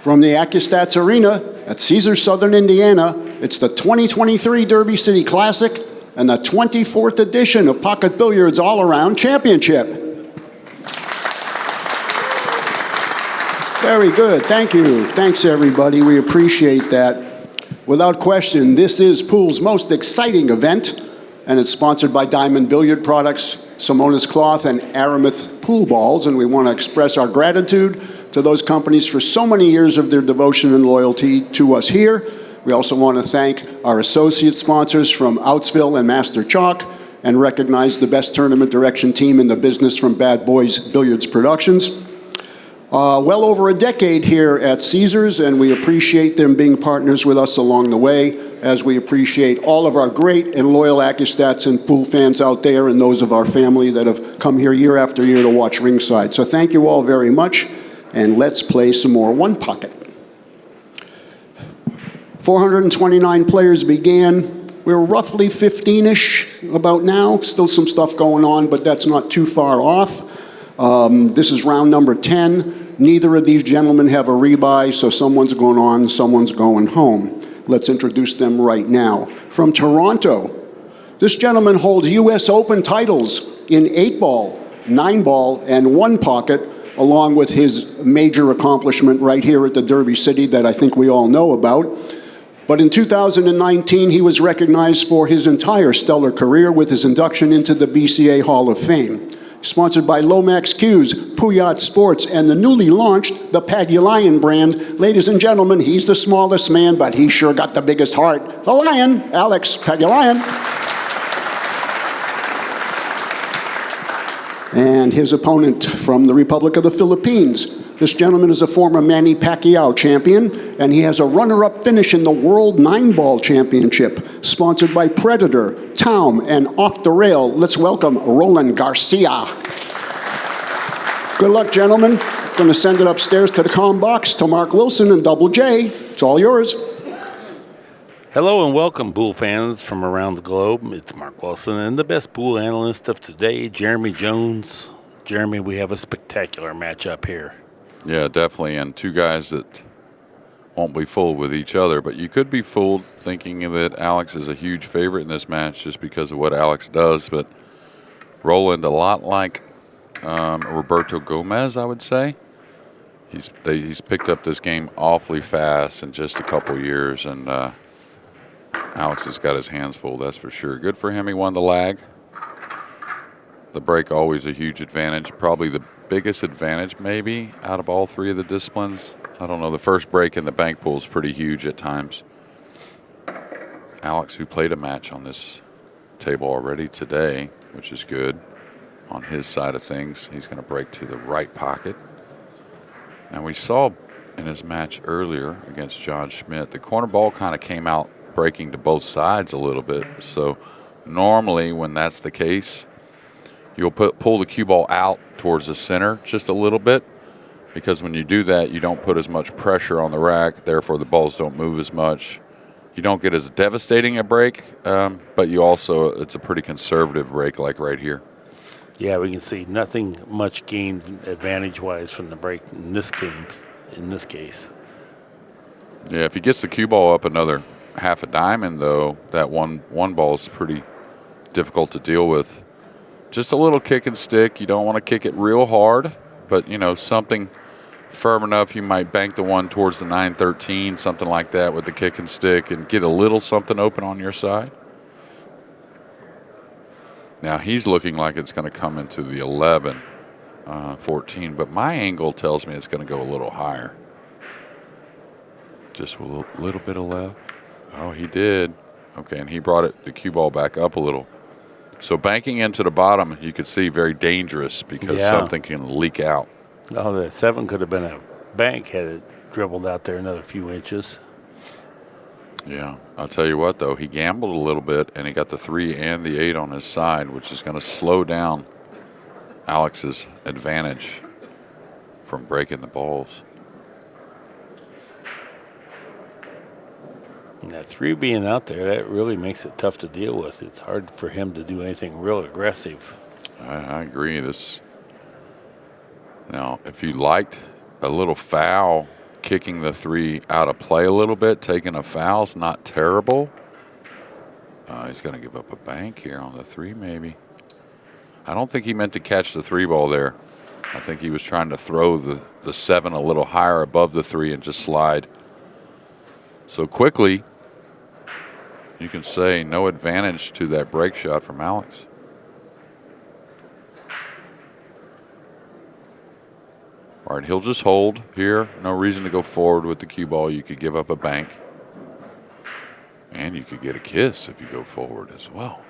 From the ACCUSTATS Arena at Caesars Southern Indiana, it's the 2023 Derby City Classic and the 24th edition of Pocket Billiards All-Around Championship. Very good, thank you. Thanks everybody, we appreciate that. Without question, this is Pool's most exciting event, and it's sponsored by Diamond Billiard Products, Simonis Cloth, and Aramuth Pool Balls, and we want to express our gratitude to those companies for so many years of their devotion and loyalty to us here. We also want to thank our associate sponsors from Outsville and Master Chalk, and recognize the best tournament direction team in the business from Bad Boys Billiards Productions. Well over a decade here at Caesars, and we appreciate them being partners with us along the way, as we appreciate all of our great and loyal ACCUSTATS and pool fans out there, and those of our family that have come here year after year to watch ringside. So thank you all very much, and let's play some more one pocket. 429 players began. We're roughly 15-ish about now. Still some stuff going on, but that's not too far off. This is round number 10. Neither of these gentlemen have a rebuy, so someone's going on, someone's going home. Let's introduce them right now. From Toronto, this gentleman holds U.S. Open titles in 8-ball, 9-ball, and one pocket, along with his major accomplishment right here at the Derby City that I think we all know about. But in 2019, he was recognized for his entire stellar career with his induction into the BCA Hall of Fame. Sponsored by Lomax Q's, Puyat Sports, and the newly launched, the Pagulayan brand. Ladies and gentlemen, he's the smallest man, but he sure got the biggest heart. The Lion, Alex Pagulayan. And his opponent from the Republic of the Philippines. This gentleman is a former Manny Pacquiao champion, and he has a runner-up finish in the World 9-Ball Championship, sponsored by Predator, Taum, and Off the Rail. Let's welcome ROLAND GARCIA. Good luck, gentlemen. Going to send it upstairs to the comm box to Mark Wilson and Double J. It's all yours. Hello and welcome, Bull fans from around the globe. It's Mark Wilson and the best Bull analyst of today, Jeremy Jones. Jeremy, we have a spectacular matchup here. Yeah, definitely, and two guys that won't be fooled with each other, but you could be fooled thinking that Alex is a huge favorite in this match just because of what Alex does, but Roland, a lot like Roberto Gomez, I would say. He's picked up this game awfully fast in just a couple years, and Alex has got his hands full, that's for sure. Good for him, he won the lag. The break always a huge advantage, probably the biggest advantage maybe out of all three of the disciplines. I don't know, the first break in the bank pool is pretty huge at times. Alex, who played a match on this table already today, which is good on his side of things, he's going to break to the right pocket. Now we saw in his match earlier against John Schmidt, the corner ball kind of came out breaking to both sides a little bit. So normally when that's the case, you'll pull the cue ball out towards the center just a little bit, because when you do that, you don't put as much pressure on the rack, therefore the balls don't move as much. You don't get as devastating a break, but you also, it's a pretty conservative break like right here. Yeah, we can see nothing much gained advantage-wise from the break in this game, in this case. Yeah, if he gets the cue ball up another half a diamond, though, that one ball is pretty difficult to deal with. Just a little kick and stick. You don't want to kick it real hard, but, you know, something firm enough. You might bank the one towards the 9-13, something like that with the kick and stick, and get a little something open on your side. Now he's looking like it's going to come into the 11-14, but my angle tells me it's going to go a little higher. Just a little bit of left. Oh, he did. Okay, and he brought the cue ball back up a little. So banking into the bottom, you could see very dangerous because something can leak out. Oh, the 7 could have been a bank had it dribbled out there another few inches. Yeah, I'll tell you what, though, he gambled a little bit, and he got the 3 and the 8 on his side, which is going to slow down Alex's advantage from breaking the balls. And that 3 being out there, that really makes it tough to deal with. It's hard for him to do anything real aggressive. I agree. Now, if you liked a little foul kicking the 3 out of play a little bit, taking a foul's not terrible. He's going to give up a bank here on the 3 maybe. I don't think he meant to catch the 3 ball there. I think he was trying to throw the 7 a little higher above the 3 and just slide. So quickly, you can say no advantage to that break shot from Alex. All right, he'll just hold here. No reason to go forward with the cue ball. You could give up a bank. And you could get a kiss if you go forward as well.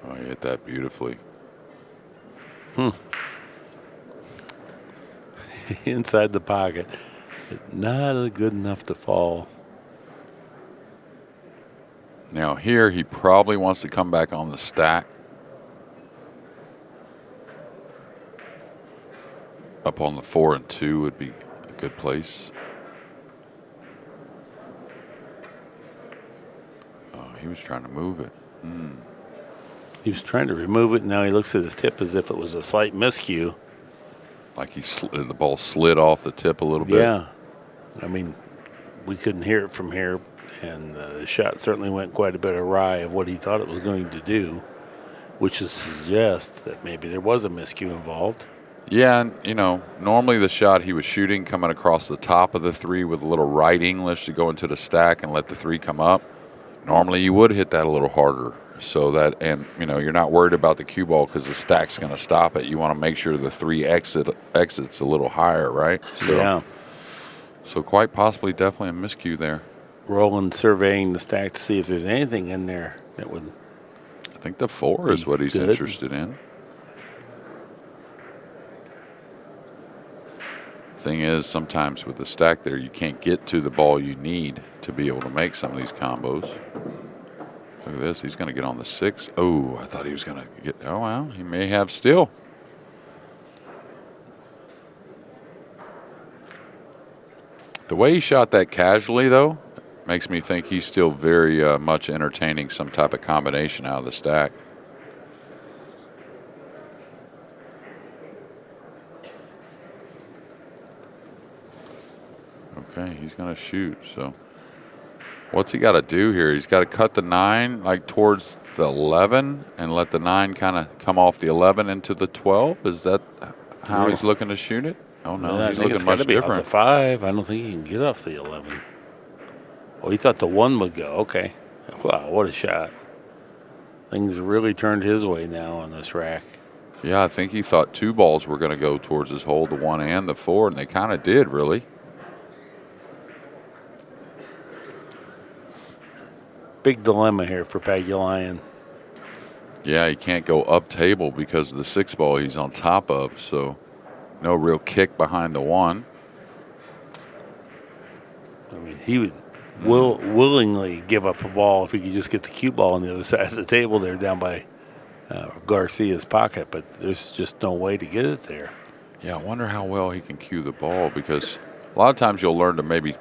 Oh, he hit that beautifully. Inside the pocket. Not good enough to fall. Now here, he probably wants to come back on the stack. Up on the 4 and 2 would be a good place. Oh, he was trying to move it. He was trying to remove it. Now he looks at his tip as if it was a slight miscue. Like the ball slid off the tip a little bit. Yeah. I mean, we couldn't hear it from here, and the shot certainly went quite a bit awry of what he thought it was going to do, which is suggest that maybe there was a miscue involved. Yeah, and, you know, normally the shot he was shooting coming across the top of the 3 with a little right English to go into the stack and let the 3 come up. Normally you would hit that a little harder. So that, and, you know, you're not worried about the cue ball because the stack's going to stop it. You want to make sure the 3 exits a little higher, right? So, yeah. So quite possibly definitely a miscue there. Roland surveying the stack to see if there's anything in there that would. I think the 4 is what he's good. interested in. Thing is, sometimes with the stack there, you can't get to the ball you need to be able to make some of these combos. Look at this. He's going to get on the 6. Oh, I thought he was going to get. Oh, well, he may have still. The way he shot that casually, though, makes me think he's still very much entertaining some type of combination out of the stack. Okay, he's going to shoot. So what's he got to do here? He's got to cut the 9 like towards the 11 and let the 9 kind of come off the 11 into the 12. Is that how he's looking to shoot it? Oh, no, Yeah, he's I think looking it's much gotta be off different. the 5. I don't think he can get off the 11. Oh, he thought the 1 would go. Okay. Wow, what a shot. Things really turned his way now on this rack. Yeah, I think he thought 2 balls were going to go towards his hole, the 1 and the 4, and they kind of did, really. Big dilemma here for Pagulayan. Yeah, he can't go up table because of the 6 ball he's on top of, so no real kick behind the 1. I mean, he would willingly give up a ball if he could just get the cue ball on the other side of the table there down by Garcia's pocket, but there's just no way to get it there. Yeah, I wonder how well he can cue the ball, because a lot of times you'll learn to maybe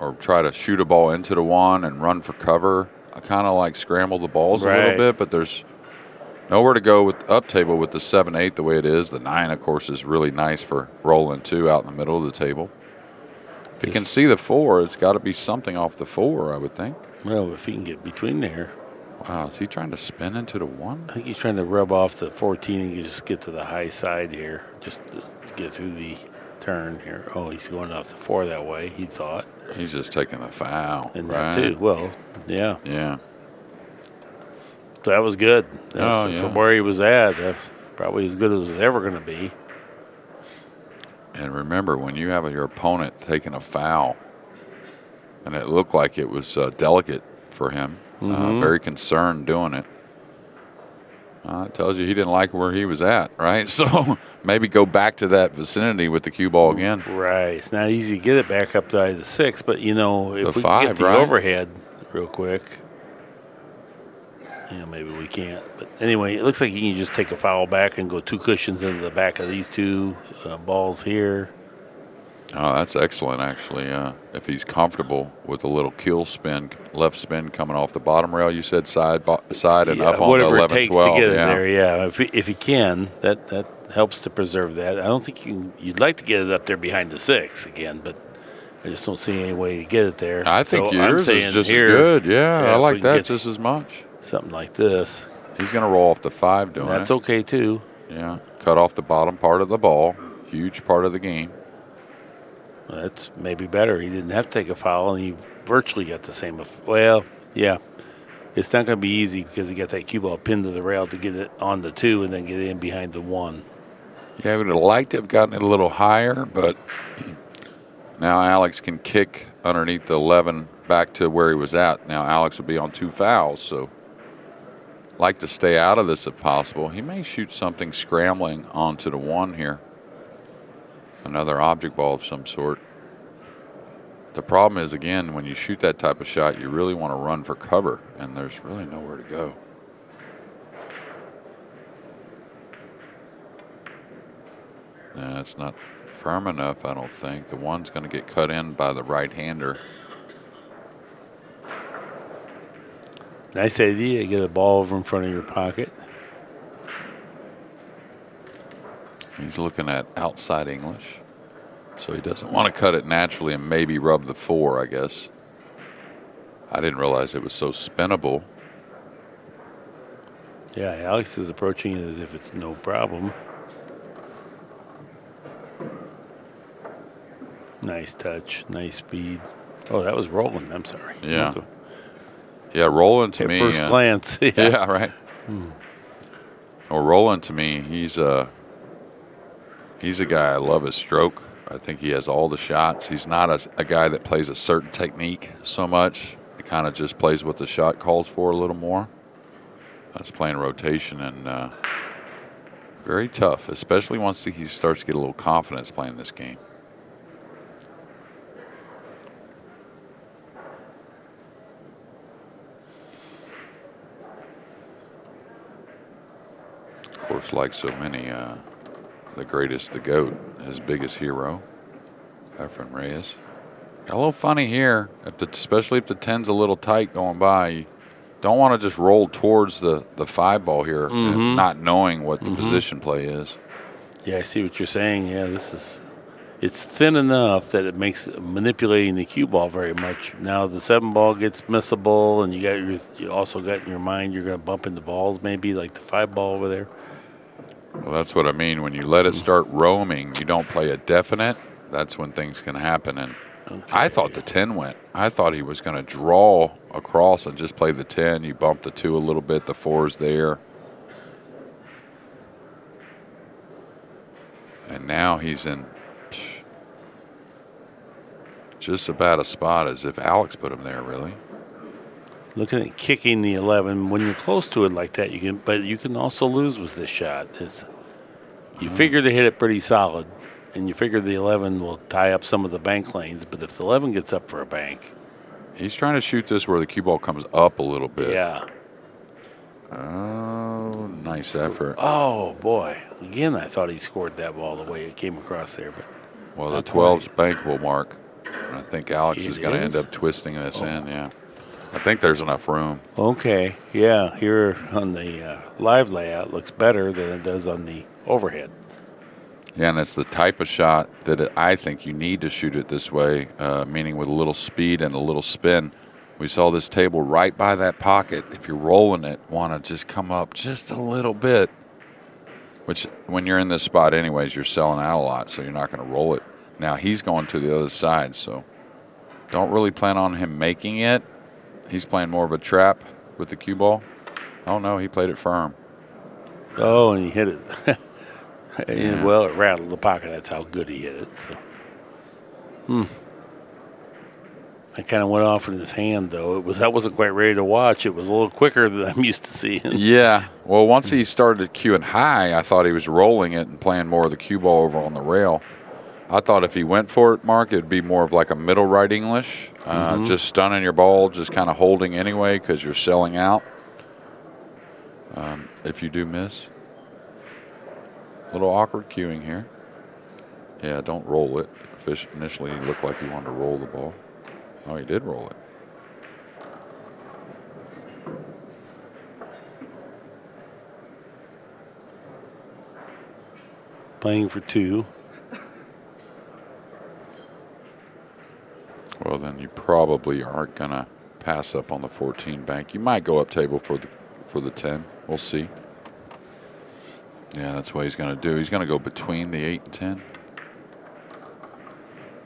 or try to shoot a ball into the 1 and run for cover. I kind of like scramble the balls a little bit, but there's nowhere to go with up table with the 7-8 the way it is. The 9, of course, is really nice for rolling 2 out in the middle of the table. If he can see the 4, it's got to be something off the 4, I would think. Well, if he can get between there. Wow, is he trying to spin into the 1? I think he's trying to rub off the 14 and just get to the high side here, just to get through the turn here. Oh, he's going off the 4 that way, he thought. He's just taking a foul. And right? that too. Well, yeah. Yeah. So that was good. Yeah. From where he was at, that's probably as good as it was ever going to be. And remember, when you have your opponent taking a foul, and it looked like it was delicate for him, very concerned doing it, it tells you he didn't like where he was at, right? So maybe go back to that vicinity with the cue ball again. Right. It's not easy to get it back up to the 6, but, you know, if we 5, can get the right? overhead real quick, you know, maybe we can't. But anyway, it looks like you can just take a foul back and go 2 cushions into the back of these 2 balls here. Oh, that's excellent, actually. If he's comfortable with a little kill spin, left spin coming off the bottom rail, you said side and up on the whatever 11, it takes 12. to get it Yeah. there. Yeah, if he can, that helps to preserve that. I don't think you'd like to get it up there behind the 6 again, but I just don't see any way to get it there. I think so yours I'm is saying just here, as good. Yeah, I if we like can that get just as much. something like this. He's going to roll off the 5 doing That's it. okay too. Yeah, cut off the bottom part of the ball. Huge part of the game. That's maybe better. He didn't have to take a foul, and he virtually got the same. Well, yeah. It's not going to be easy because he got that cue ball pinned to the rail to get it on the 2 and then get in behind the 1. Yeah, I would have liked to have gotten it a little higher, but now Alex can kick underneath the 11 back to where he was at. Now Alex will be on 2 fouls, so like to stay out of this if possible. He may shoot something scrambling onto the 1 here. Another object ball of some sort. The problem is, again, when you shoot that type of shot, you really want to run for cover, and there's really nowhere to go. It's not firm enough, I don't think. The 1's going to get cut in by the right-hander. Nice idea. Get a ball over in front of your pocket. He's looking at outside English. So he doesn't want to cut it naturally and maybe rub the 4, I guess. I didn't realize it was so spinnable. Yeah, Alex is approaching it as if it's no problem. Nice touch, nice speed. Oh, that was Roland. I'm sorry. Yeah. Yeah, Roland to At me. first glance. Yeah, right. Well, Roland to me, he's a guy. I love his stroke. I think he has all the shots. He's not a guy that plays a certain technique so much. He kind of just plays what the shot calls for a little more. That's playing rotation and very tough, especially once he starts to get a little confidence playing this game. Of course, like so many, the greatest, the GOAT, his biggest hero, Efren Reyes. Got a little funny here, especially if the 10's a little tight going by. You don't want to just roll towards the 5 ball here, not knowing what the position play is. Yeah, I see what you're saying. Yeah, it's thin enough that it makes manipulating the cue ball very much. Now the 7 ball gets missable, and you also got in your mind you're going to bump into balls maybe like the 5 ball over there. Well, that's what I mean. When you let it start roaming, you don't play a definite. That's when things can happen. And I thought the 10 went. I thought he was going to draw across and just play the 10. You bump the 2 a little bit. The 4's there. And now he's in just about a spot as if Alex put him there, really. Looking at kicking the 11, when you're close to it like that, but you can also lose with this shot. You figure to hit it pretty solid, and you figure the 11 will tie up some of the bank lanes. But if the 11 gets up for a bank, he's trying to shoot this where the cue ball comes up a little bit. Yeah. Oh, nice effort. Oh boy! Again, I thought he scored that ball the way it came across there, but well, the 12's bankable mark, and I think Alex is going to end is? up twisting this in. Yeah. I think there's enough room. Okay, yeah, here on the live layout looks better than it does on the overhead. Yeah, and it's the type of shot that I think you need to shoot it this way, meaning with a little speed and a little spin. We saw this table right by that pocket. If you're rolling it, want to just come up just a little bit, which when you're in this spot anyways, you're selling out a lot, so you're not going to roll it. Now he's going to the other side, so don't really plan on him making it. He's playing more of a trap with the cue ball. Oh, no, he played it firm. Oh, and he hit it. Yeah. Well, it rattled the pocket. That's how good he hit it. So, I kind of went off in his hand, though. That wasn't quite ready to watch. It was a little quicker than I'm used to seeing. Yeah. Well, once he started cueing high, I thought he was rolling it and playing more of the cue ball over on the rail. I thought if he went for it, Mark, it would be more of like a middle right English, just stunning your ball, just kind of holding anyway because you're selling out. If you do miss. A little awkward cueing here. Yeah, don't roll it. Fish initially looked like he wanted to roll the ball. Oh, he did roll it. Playing for 2. Well, then you probably aren't going to pass up on the 14 bank. You might go up table for the 10. We'll see. Yeah, that's what he's going to do. He's going to go between the 8 and 10.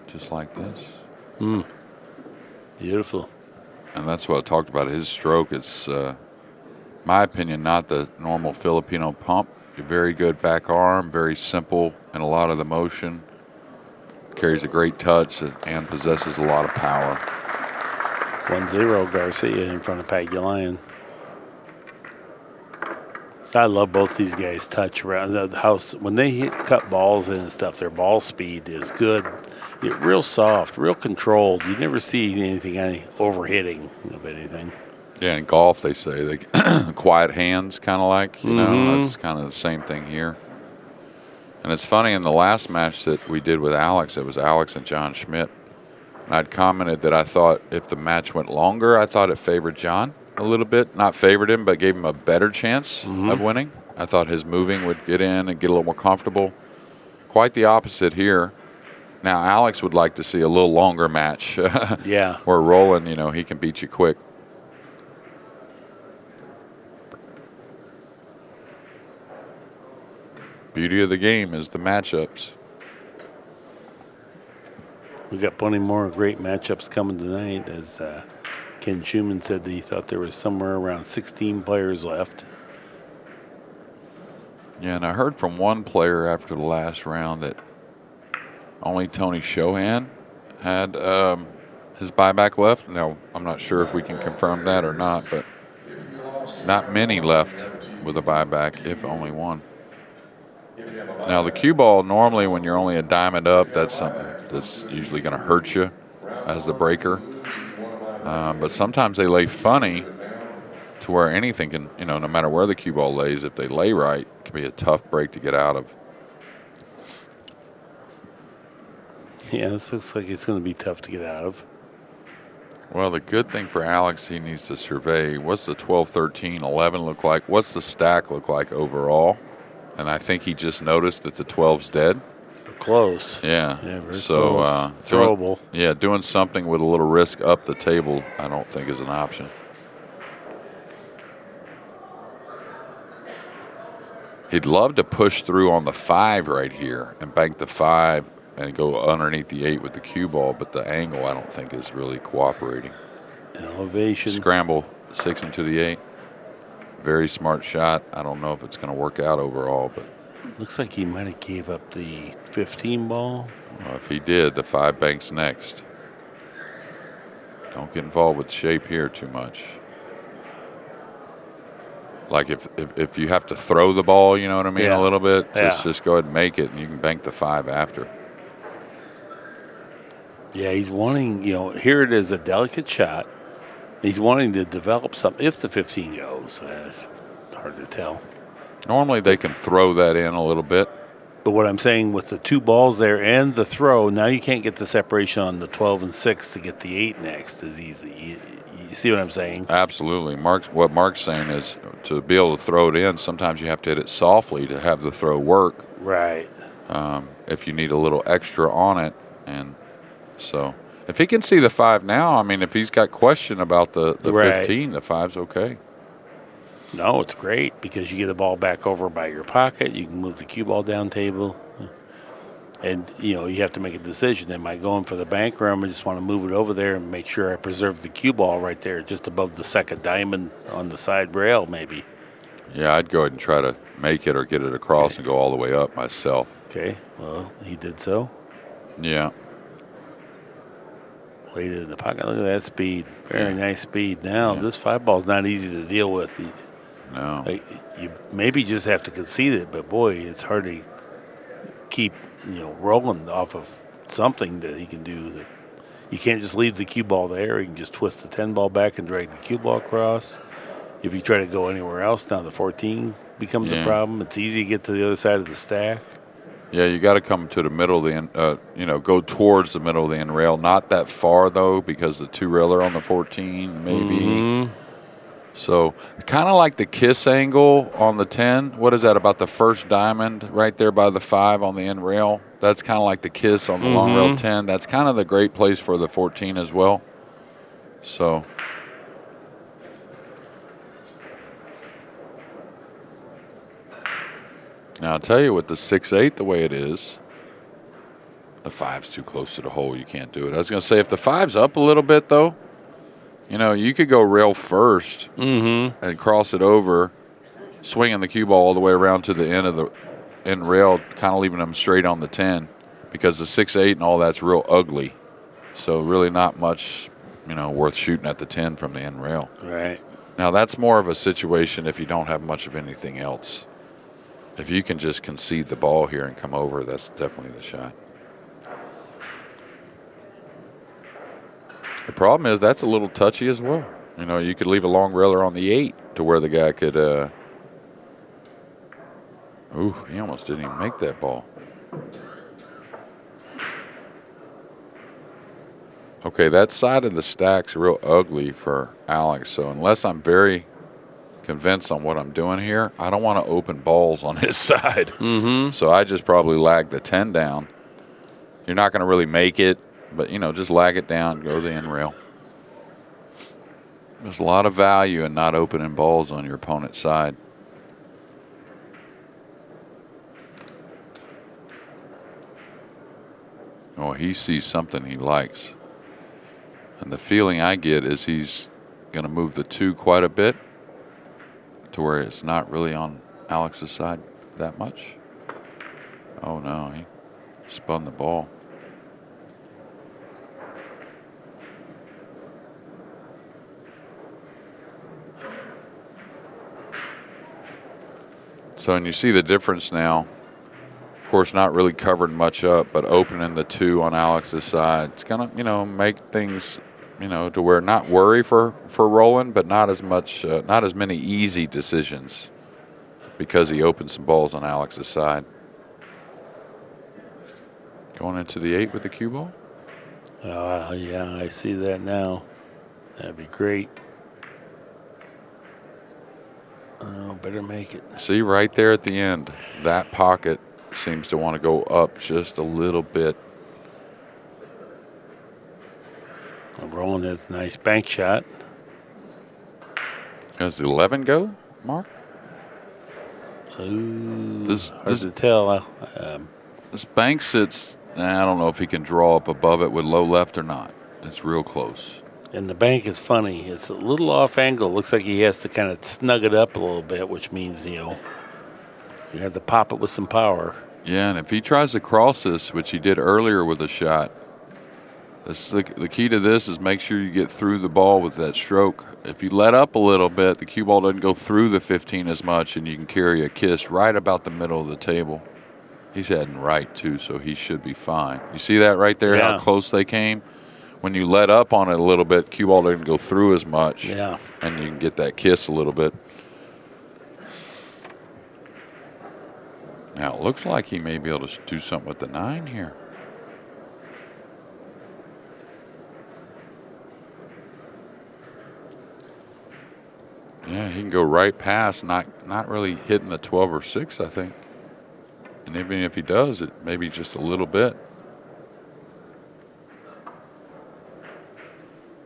Just like this. Beautiful. And that's what I talked about. His stroke, it's, my opinion, not the normal Filipino pump. Very good back arm, very simple in a lot of the motion. Carries a great touch and possesses a lot of power. 1-0 Garcia in front of Pagulayan. I love both these guys' touch around the house. When they cut balls in and stuff, their ball speed is good. Real soft, real controlled. You never see anything, any overhitting of anything. Yeah, in golf, they say they quiet hands, kind of like, you know, that's kind of the same thing here. And it's funny, in the last match that we did with Alex, it was Alex and John Schmidt. And I'd commented that I thought if the match went longer, I thought it favored John a little bit. Not favored him, but gave him a better chance of winning. I thought his moving would get in and get a little more comfortable. Quite the opposite here. Now, Alex would like to see a little longer match. Yeah. Where Roland, you know, he can beat you quick. Beauty of the game is the matchups. We got plenty more great matchups coming tonight. As Ken Schumann said that he thought there was somewhere around 16 players left. Yeah, and I heard from one player after the last round that only Tony Shohan had his buyback left. Now, I'm not sure if we can confirm that or not, but not many left with a buyback, if only one. Now, the cue ball, normally when you're only a diamond up, that's something that's usually going to hurt you as the breaker. But sometimes they lay funny to where anything can, you know, no matter where the cue ball lays, if they lay right, it can be a tough break to get out of. Yeah, this looks like it's going to be tough to get out of. Well, the good thing for Alex, he needs to survey what's the 12, 13, 11 look like? What's the stack look like overall? And I think he just noticed that the 12's dead. Close. Yeah. Very so close. Throwable. Doing something with a little risk up the table, I don't think is an option. He'd love to push through on the 5 right here and bank the 5 and go underneath the 8 with the cue ball, but the angle I don't think is really cooperating. Elevation. Scramble 6 into the 8. Very smart shot. I don't know if it's going to work out overall, but looks like he might have gave up the 15 ball. If he did, the 5 banks next. Don't get involved with shape here too much. Like if you have to throw the ball, you know what I mean, a little bit, just go ahead and make it, and you can bank the 5 after. Yeah, he's wanting, you know, here it is, a delicate shot. He's wanting to develop something. If the 15 goes, it's hard to tell. Normally they can throw that in a little bit. But what I'm saying with the 2 balls there and the throw, now you can't get the separation on the 12 and 6 to get the 8 next as easy. You see what I'm saying? Absolutely. What Mark's saying is to be able to throw it in, sometimes you have to hit it softly to have the throw work. Right. If you need a little extra on it. And so if he can see the 5 now, I mean, if he's got question about the 15, the 5's okay. No, it's great because you get the ball back over by your pocket. You can move the cue ball down table. And, you know, you have to make a decision. Am I going for the bank, or am I just want to move it over there and make sure I preserve the cue ball right there just above the second diamond on the side rail maybe? Yeah, I'd go ahead and try to make it or get it across and go all the way up myself. Okay, well, he did so. Yeah. Played it in the pocket. Look at that speed. Very nice speed. Now, this 5 ball's not easy to deal with. No. You maybe just have to concede it, but, boy, it's hard to keep, you know, rolling off of something that he can do. You can't just leave the cue ball there. You can just twist the 10 ball back and drag the cue ball across. If you try to go anywhere else, now the 14 becomes a problem. It's easy to get to the other side of the stack. Yeah, you got to come to the middle of the end, go towards the middle of the end rail. Not that far, though, because the 2-railer on the 14, maybe. So kind of like the kiss angle on the 10. What is that, about the first diamond right there by the 5 on the end rail? That's kind of like the kiss on the long rail 10. That's kind of the great place for the 14 as well. So now I'll tell you, with the 6-8 the way it is, the 5's too close to the hole. You can't do it. I was going to say, if the 5's up a little bit, though, you could go rail first and cross it over, swinging the cue ball all the way around to the end of the end rail, kind of leaving them straight on the 10, because the 6-8 and all that's real ugly. So really not much, worth shooting at the 10 from the end rail. Right. Now, that's more of a situation if you don't have much of anything else. If you can just concede the ball here and come over, that's definitely the shot. The problem is that's a little touchy as well. You could leave a long railer on the 8 to where the guy could. He almost didn't even make that ball. Okay, that side of the stack's real ugly for Alex. So unless I'm very convinced on what I'm doing here, I don't want to open balls on his side. So I just probably lag the 10 down. You're not going to really make it, but, just lag it down, go to the end rail. There's a lot of value in not opening balls on your opponent's side. Oh, he sees something he likes. And the feeling I get is he's going to move the 2 quite a bit to where it's not really on Alex's side that much. Oh, no, he spun the ball. So, and you see the difference now. Of course, not really covering much up, but opening the 2 on Alex's side. It's going to, make things, to where not worry for Roland, but not as much, not as many easy decisions because he opened some balls on Alex's side. Going into the 8 with the cue ball. Oh, yeah, I see that now. That'd be great. Oh, better make it. See, right there at the end, that pocket seems to want to go up just a little bit. Roland has a nice bank shot. Does the 11 go, Mark? Ooh, This hard to tell. This bank sits, I don't know if he can draw up above it with low left or not. It's real close. And the bank is funny. It's a little off angle. Looks like he has to kind of snug it up a little bit, which means, you have to pop it with some power. Yeah, and if he tries to cross this, which he did earlier with a shot, the key to this is make sure you get through the ball with that stroke. If you let up a little bit, the cue ball doesn't go through the 15 as much, and you can carry a kiss right about the middle of the table. He's heading right, too, so he should be fine. You see that right there, Yeah. how close they came? When you let up on it a little bit, cue ball doesn't go through as much. Yeah. And you can get that kiss a little bit. Now, it looks like he may be able to do something with the 9 here. Yeah, he can go right past, not really hitting the 12 or 6, I think. And even if he does, it maybe just a little bit.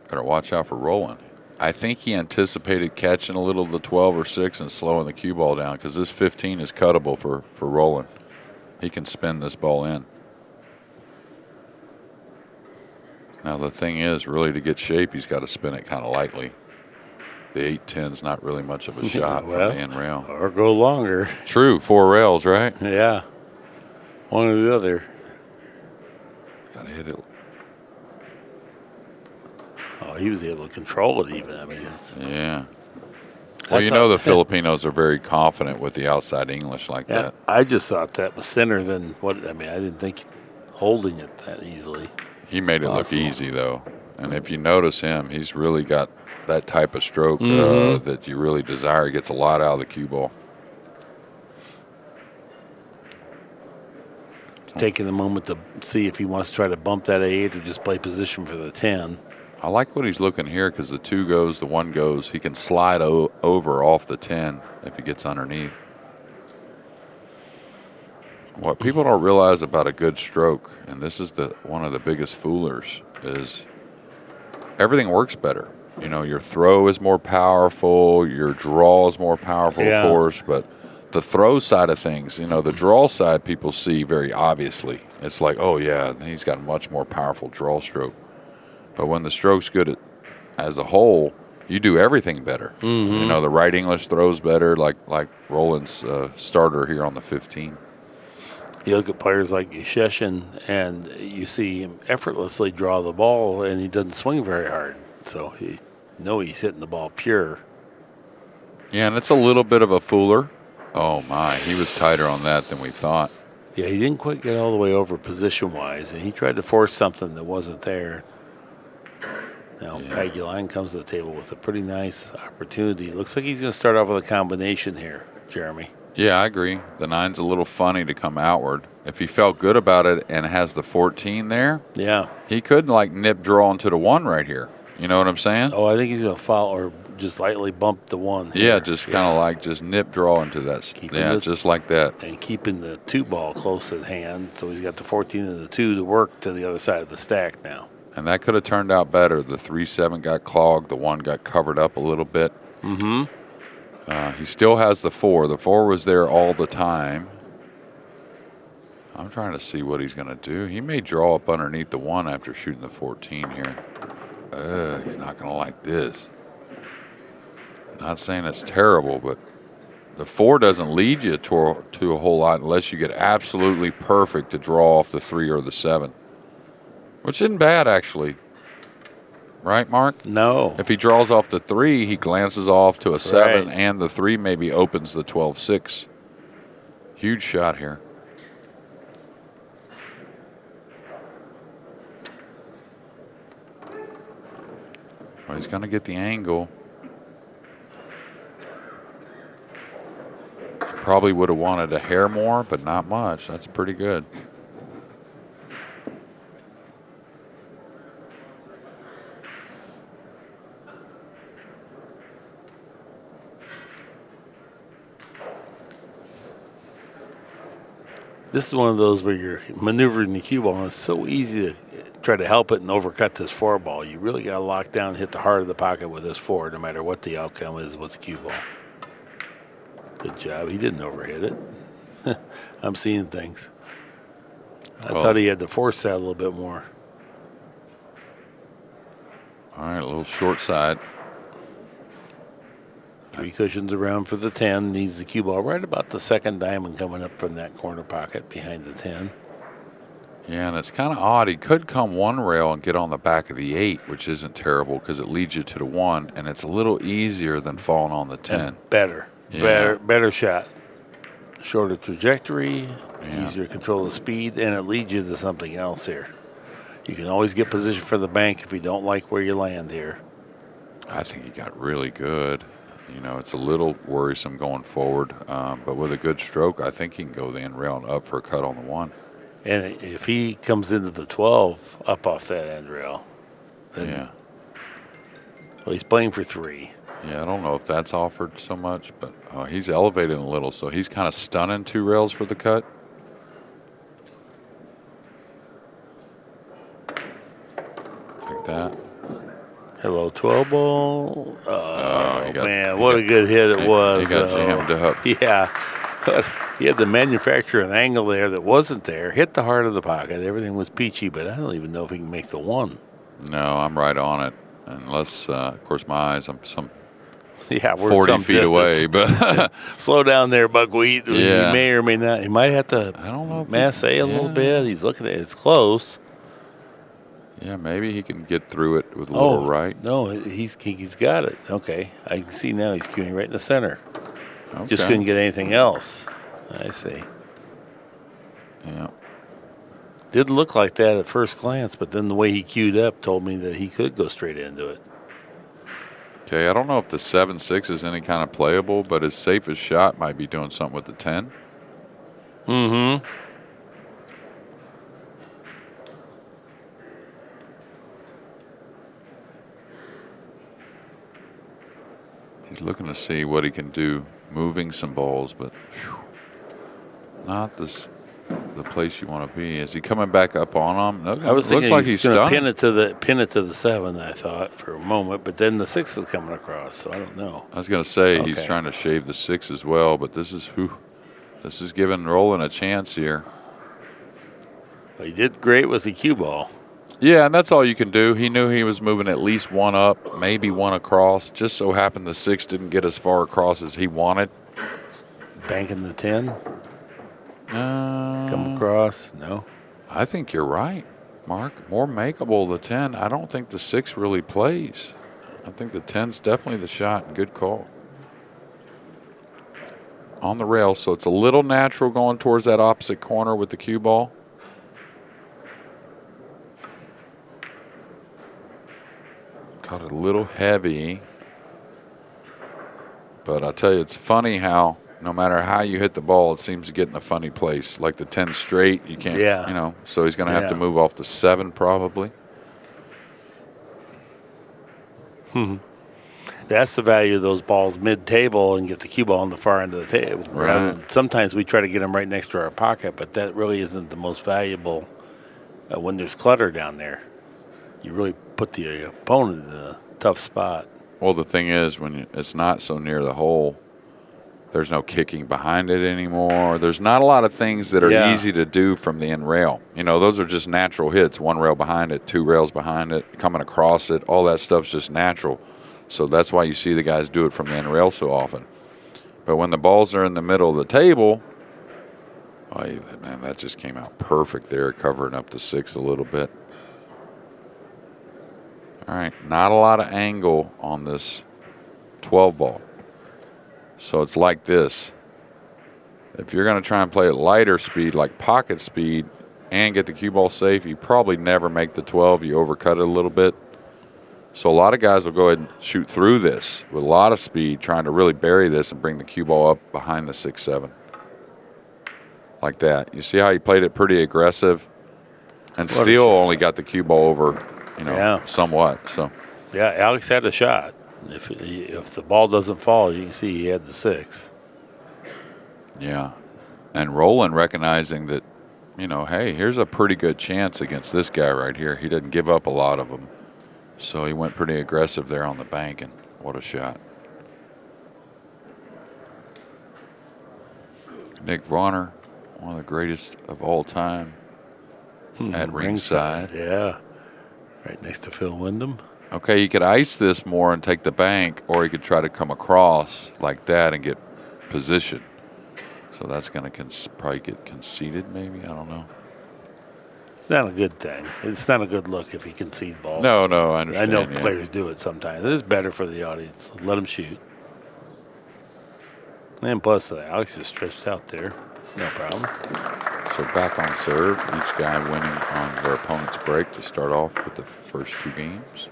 Better watch out for Roland. I think he anticipated catching a little of the 12 or 6 and slowing the cue ball down, because this 15 is cuttable for Roland. He can spin this ball in. Now, the thing is, really, to get shape, he's got to spin it kind of lightly. The 8-10's not really much of a shot from the end rail. Or go longer. True, 4 rails, right? Yeah. One or the other. Got to hit it. Oh, he was able to control it even. I mean, Yeah. Well, the Filipinos are very confident with the outside English like that. I just thought that was thinner than I didn't think holding it that easily. He made it look easy, though. And if you notice him, he's really got that type of stroke that you really desire. He gets a lot out of the cue ball. taking a moment to see if he wants to try to bump that 8 or just play position for the 10. I like what he's looking here because the 2 goes, the 1 goes. He can slide over off the 10 if he gets underneath. What people don't realize about a good stroke, and this is one of the biggest foolers, is everything works better. You know, your throw is more powerful, your draw is more powerful, Yeah. of course, but the throw side of things, you know, the draw side people see very obviously. It's like, oh, yeah, he's got a much more powerful draw stroke. But when the stroke's good as a whole, you do everything better. Mm-hmm. You know, the right English throws better, like Roland's starter here on the 15. You look at players like Sheshin, and you see him effortlessly draw the ball, and he doesn't swing very hard. So he's hitting the ball pure. Yeah, and it's a little bit of a fooler. Oh, my, he was tighter on that than we thought. Yeah, he didn't quite get all the way over position-wise, and he tried to force something that wasn't there. Now, Pagulayan comes to the table with a pretty nice opportunity. Looks like he's going to start off with a combination here, Jeremy. Yeah, I agree. The 9's a little funny to come outward. If he felt good about it and has the 14 there, Yeah. he could, like, nip draw into the 1 right here. You know what I'm saying? Oh, I think he's going to foul or just lightly bump the 1 here. Yeah, just kind of like just nip draw into that. Just like that. And keeping the 2 ball close at hand. So he's got the 14 and the 2 to work to the other side of the stack now. And that could have turned out better. The 3-7 got clogged. The 1 got covered up a little bit. Mm-hmm. He still has the 4. The 4 was there all the time. I'm trying to see what he's going to do. He may draw up underneath the 1 after shooting the 14 here. He's not going to like this. Not saying it's terrible, but the 4 doesn't lead you to a whole lot unless you get absolutely perfect to draw off the 3 or the 7. Which isn't bad, actually. Right, Mark? No. If he draws off the 3, he glances off to a 7, Right. and the 3 maybe opens the 12-6. Huge shot here. Well, he's going to get the angle. Probably would have wanted a hair more, but not much. That's pretty good. This is one of those where you're maneuvering the cue ball, and it's so easy to try to help it and overcut this 4 ball. You really got to lock down and hit the heart of the pocket with this 4, no matter what the outcome is with the cue ball. Good job. He didn't overhit it. I'm seeing things. I thought he had to force that a little bit more. All right, a little short side. 3 cushions around for the 10. Needs the cue ball right about the second diamond coming up from that corner pocket behind the 10. Yeah, and it's kind of odd. He could come 1 rail and get on the back of the 8, which isn't terrible because it leads you to the 1, and it's a little easier than falling on the 10. And better. Yeah. Better shot. Shorter trajectory, easier to control the speed, and it leads you to something else here. You can always get position for the bank if you don't like where you land here. I think he got really good. You know, it's a little worrisome going forward, but with a good stroke, I think he can go the end rail and up for a cut on the 1. And if he comes into the 12 up off that end rail, then well, he's playing for 3. Yeah, I don't know if that's offered so much, but he's elevated a little, so he's kind of stunning 2 rails for the cut. Like that. Hello, 12 ball. Oh, got- man, he what got- a good hit it was. He got jammed up. Yeah. He had to manufacture an angle there that wasn't there. Hit the heart of the pocket. Everything was peachy, but I don't even know if he can make the 1. No, I'm right on it. Unless, of course, my eyes, I'm some Yeah, we're 40 some feet distance. away. But Slow down there, Buckwheat. Yeah. He may or may not. He might have to I don't know if masse a little bit. He's looking at it. It's close. yeah, maybe he can get through it with a little right. No, he's got it. Okay. I can see now he's queuing right in the center. Okay. Just couldn't get anything else. I see. Yeah. Didn't look like that at first glance, but then the way he queued up told me that he could go straight into it. Okay, I don't know if the 7-6 is any kind of playable, but his safest shot might be doing something with the 10. Mm-hmm. He's looking to see what he can do, moving some balls, but not the place you want to be. Is he coming back up on him? No, I was thinking looks like he's he's going to stunned. pin it to the 7. I thought for a moment, but then the 6 is coming across, so I don't know. I was going to say he's Okay. trying to shave the 6 as well, but this is giving Roland a chance here. Well, he did great with the cue ball. Yeah, and that's all you can do. He knew he was moving at least one up, maybe one across. Just so happened the 6 didn't get as far across as he wanted. Banking the 10. Come across. No. I think you're right, Mark. More makeable the 10. I don't think the 6 really plays. I think the 10's definitely the shot. Good call. On the rail, so it's a little natural going towards that opposite corner with the cue ball. Caught it a little heavy. But I tell you, it's funny how no matter how you hit the ball, it seems to get in a funny place. Like the 10 straight, you can't, so he's going to have to move off the 7 probably. That's the value of those balls mid-table and get the cue ball on the far end of the table. Right. Sometimes we try to get them right next to our pocket, but that really isn't the most valuable when there's clutter down there. You really put the opponent in a tough spot. Well, the thing is, when it's not so near the hole, there's no kicking behind it anymore. There's not a lot of things that are easy to do from the end rail. Those are just natural hits. 1 rail behind it, 2 rails behind it, coming across it. All that stuff's just natural. So that's why you see the guys do it from the end rail so often. But when the balls are in the middle of the table, man, that just came out perfect there, covering up the 6 a little bit. All right, not a lot of angle on this 12 ball. So it's like this. If you're going to try and play at lighter speed, like pocket speed, and get the cue ball safe, you probably never make the 12. You overcut it a little bit. So a lot of guys will go ahead and shoot through this with a lot of speed, trying to really bury this and bring the cue ball up behind the 6-7. Like that. You see how he played it pretty aggressive? And still only got the cue ball over, somewhat. So yeah, Alex had a shot. If the ball doesn't fall, you can see he had the 6. Yeah. And Roland recognizing that, hey, here's a pretty good chance against this guy right here. He didn't give up a lot of them. So he went pretty aggressive there on the bank, and what a shot. Nick Varner, one of the greatest of all time at ringside. Yeah. Right next to Phil Windham. Okay, you could ice this more and take the bank, or you could try to come across like that and get position. So that's going to probably get conceded, maybe. I don't know. It's not a good thing. It's not a good look if you concede balls. No, I understand. I know players do it sometimes. It is better for the audience. Let them shoot. And plus, Alex is stretched out there. No problem. So back on serve, each guy winning on their opponent's break to start off with the first 2 games.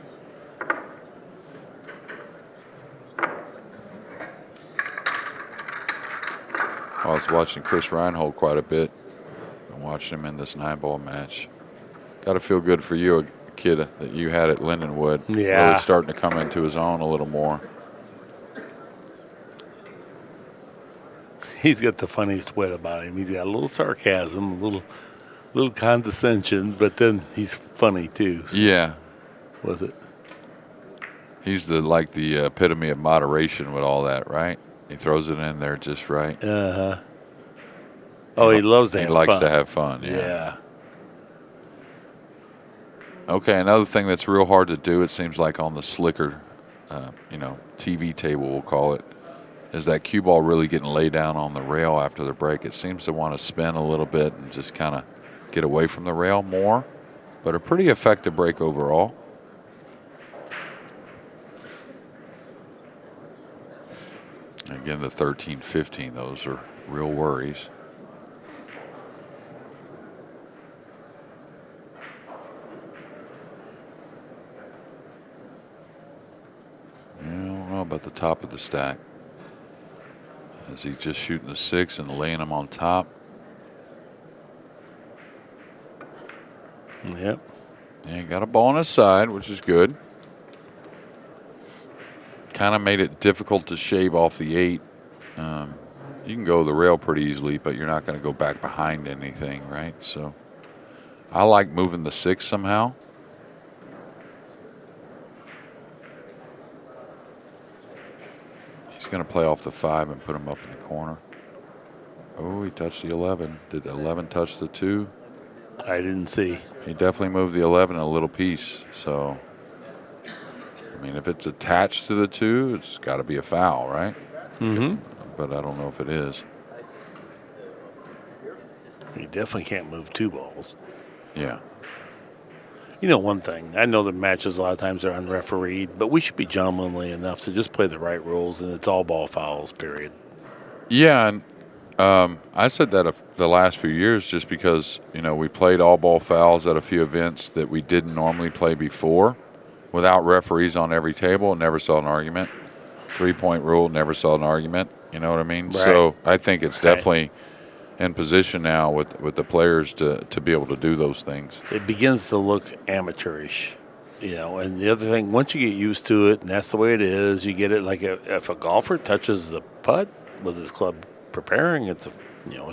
I was watching Chris Reinhold quite a bit. I watched him in this 9-ball match. Got to feel good for you, a kid that you had at Lindenwood. Yeah. Really starting to come into his own a little more. He's got the funniest wit about him. He's got a little sarcasm, a little condescension, but then he's funny too. So Yeah. Was it? He's the epitome of moderation with all that, right? He throws it in there just right. Uh-huh. Oh, he loves to have fun. He likes to have fun, Yeah. Okay, another thing that's real hard to do, it seems like on the slicker, TV table, we'll call it, is that cue ball really getting laid down on the rail after the break. It seems to want to spin a little bit and just kind of get away from the rail more, but a pretty effective break overall. Again, the 13-15, those are real worries. I don't know about the top of the stack. Is he just shooting the 6 and laying them on top? Yep. Yeah, he got a ball on his side, which is good. kind of made it difficult to shave off the 8. You can go the rail pretty easily, but you're not going to go back behind anything, right? So I like moving the 6 somehow. He's going to play off the 5 and put him up in the corner. Oh, he touched the 11. Did the 11 touch the 2? I didn't see. He definitely moved the 11 a little piece. So, I mean, if it's attached to the 2, it's got to be a foul, right? Mm-hmm. But I don't know if it is. You definitely can't move 2 balls. Yeah. You know one thing, I know the matches a lot of times are unrefereed, but we should be gentlemanly enough to just play the right rules, and it's all ball fouls, period. Yeah, and I said that the last few years just because, we played all ball fouls at a few events that we didn't normally play before without referees on every table and never saw an argument. 3-point rule, never saw an argument. You know what I mean? Right. So I think it's definitely in position now with the players to be able to do those things. It begins to look amateurish, and the other thing, once you get used to it, and that's the way it is, you get it like if a golfer touches the putt with his club preparing, it's a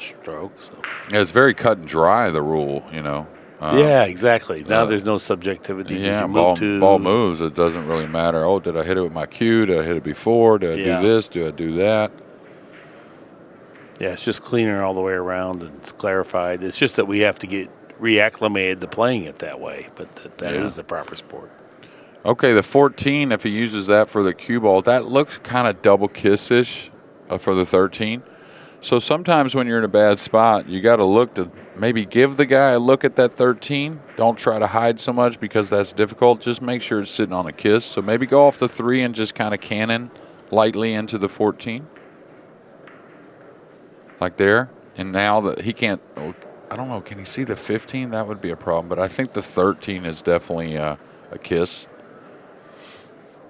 stroke. So Yeah, it's very cut and dry, the rule, yeah, exactly. Now there's no subjectivity. Yeah, Did you move ball moves. It doesn't really matter. Oh, did I hit it with my cue? Did I hit it before? Did I do this? Did I do that? Yeah, it's just cleaner all the way around, and it's clarified. It's just that we have to get reacclimated to playing it that way, but that is the proper sport. Okay, the 14, if he uses that for the cue ball, that looks kind of double kiss-ish for the 13. So sometimes when you're in a bad spot, you got to look to maybe give the guy a look at that 13. Don't try to hide so much because that's difficult. Just make sure it's sitting on a kiss. So maybe go off the 3 and just kind of cannon lightly into the 14. Like there. And now that he can't, I don't know, can he see the 15? That would be a problem. But I think the 13 is definitely a kiss.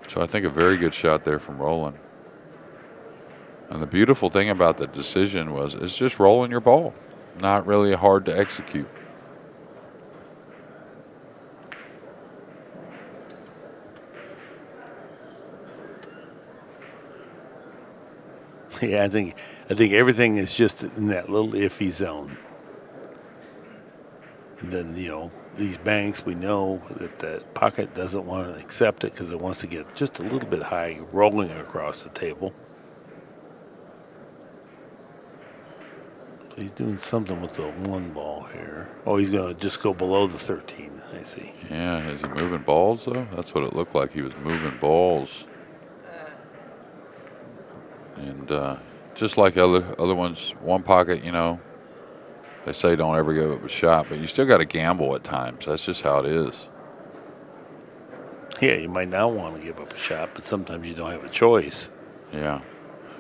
So I think a very good shot there from Roland. And the beautiful thing about the decision was it's just rolling your ball. Not really hard to execute. Yeah, I think everything is just in that little iffy zone. And then, these banks, we know that the pocket doesn't want to accept it because it wants to get just a little bit high rolling across the table. He's doing something with the 1 ball here. Oh, he's going to just go below the 13, I see. Yeah, is he moving balls, though? That's what it looked like. He was moving balls. And just like other ones, one pocket, they say don't ever give up a shot, but you still got to gamble at times. That's just how it is. Yeah, you might not want to give up a shot, but sometimes you don't have a choice. Yeah.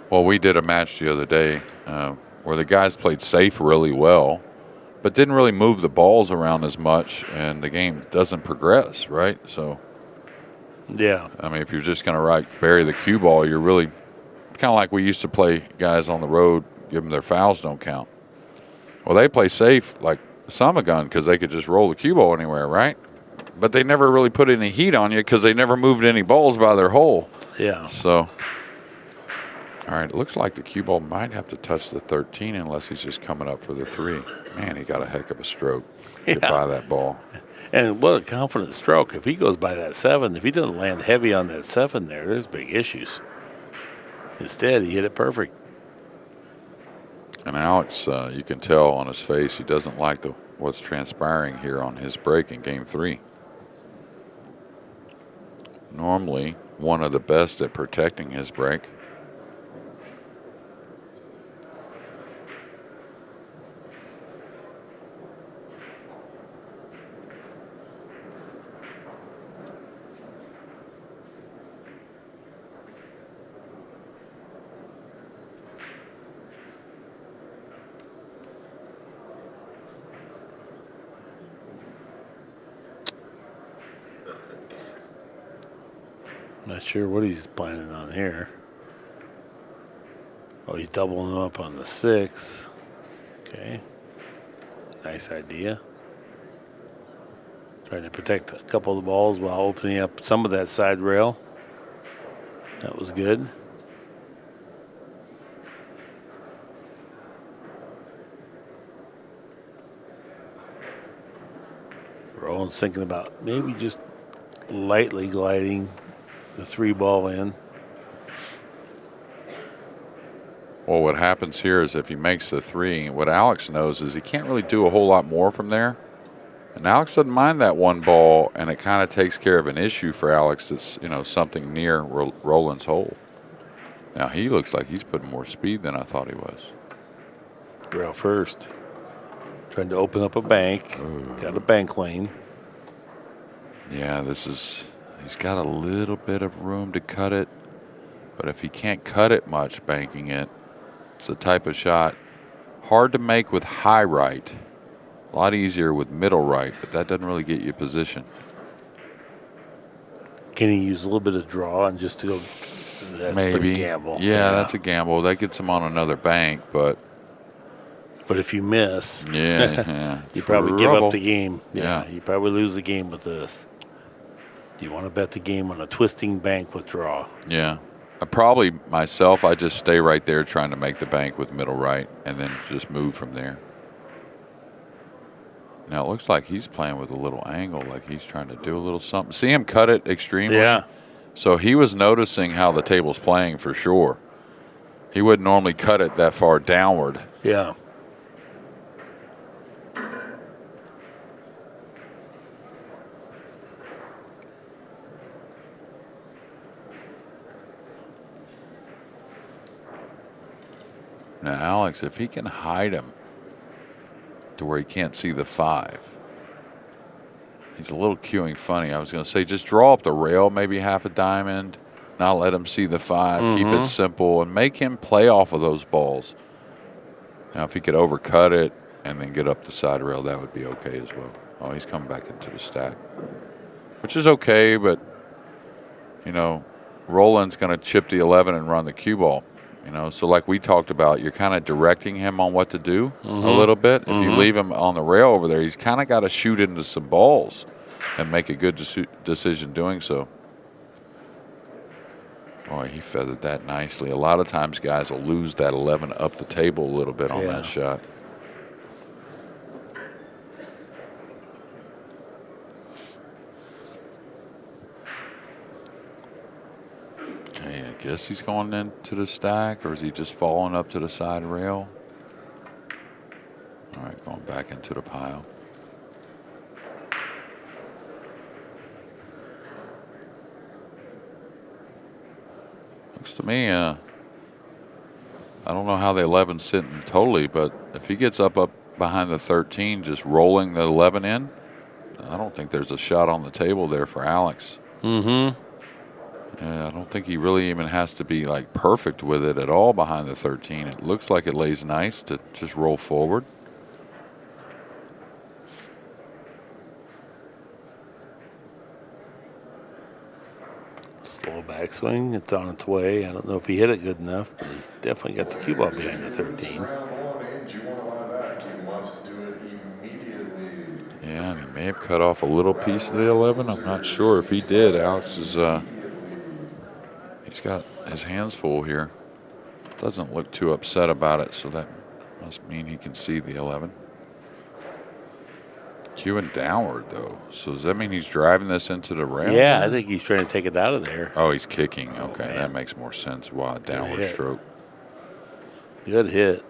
Well, we did a match the other day where the guys played safe really well, but didn't really move the balls around as much, and the game doesn't progress, right? So, yeah. I mean, if you're just going to bury the cue ball, you're really kind of like we used to play guys on the road, give them their fouls don't count. Well, they play safe like some a gun because they could just roll the cue ball anywhere, right? But they never really put any heat on you because they never moved any balls by their hole. Yeah. So, all right, it looks like the cue ball might have to touch the 13 unless he's just coming up for the 3. Man, he got a heck of a stroke to buy that ball. And what a confident stroke. If he goes by that 7, if he doesn't land heavy on that 7 there's big issues. Instead, he hit it perfect. And Alex, you can tell on his face he doesn't like what's transpiring here on his break in Game 3. Normally, one of the best at protecting his break. Not sure what he's planning on here. Oh, he's doubling up on the 6. Okay. Nice idea. Trying to protect a couple of the balls while opening up some of that side rail. That was good. Roland's thinking about maybe just lightly gliding the 3-ball in. Well, what happens here is if he makes the 3, what Alex knows is he can't really do a whole lot more from there. And Alex doesn't mind that 1 ball, and it kind of takes care of an issue for Alex that's, you know, something near Roland's hole. Now, he looks like he's putting more speed than I thought he was. Rail first. Trying to open up a bank. Got a bank lane. Yeah, he's got a little bit of room to cut it, but if he can't cut it much banking it, it's the type of shot hard to make with high right. A lot easier with middle right, but that doesn't really get you position. Can he use a little bit of draw and just to go? That's Maybe. pretty gamble. Yeah, that's a gamble. That gets him on another bank, but if you miss, yeah, you probably give trouble. up the game. Yeah, you probably lose the game with this. Do you want to bet the game on a twisting bank with draw? Yeah. Probably myself, I just stay right there trying to make the bank with middle right and then just move from there. Now it looks like he's playing with a little angle, like he's trying to do a little something. See him cut it extremely? Yeah. So he was noticing how the table's playing for sure. He wouldn't normally cut it that far downward. Yeah. Now, Alex, if he can hide him to where he can't see the 5, he's a little cueing funny. I was going to say just draw up the rail, maybe half a diamond, not let him see the 5, keep it simple, and make him play off of those balls. Now, if he could overcut it and then get up the side rail, that would be okay as well. Oh, he's coming back into the stack, which is okay, but, you know, Roland's going to chip the 11 and run the cue ball. You know, so like we talked about, you're kind of directing him on what to do a little bit. If you leave him on the rail over there, he's kind of got to shoot into some balls and make a good decision doing so. Boy, he feathered that nicely. A lot of times guys will lose that 11 up the table a little bit on that shot. Okay, I guess he's going into the stack, or is he just falling up to the side rail? All right, going back into the pile. Looks to me, I don't know how the 11's sitting totally, but if he gets up behind the 13, just rolling the 11 in, I don't think there's a shot on the table there for Alex. Yeah, I don't think he really even has to be like perfect with it at all behind the 13. It looks like it lays nice to just roll forward. Slow backswing. It's on its way. I don't know if he hit it good enough, but he definitely got the cue ball behind the 13. Yeah, and he may have cut off a little piece of the 11. I'm not sure if he did. Alex is, he's got his hands full here. Doesn't look too upset about it, so that must mean he can see the 11. Cueing downward, though. So does that mean he's driving this into the rail? Yeah, I think he's trying to take it out of there. Oh, he's kicking. Okay, that makes more sense. Wow, downward hit. stroke. Good hit.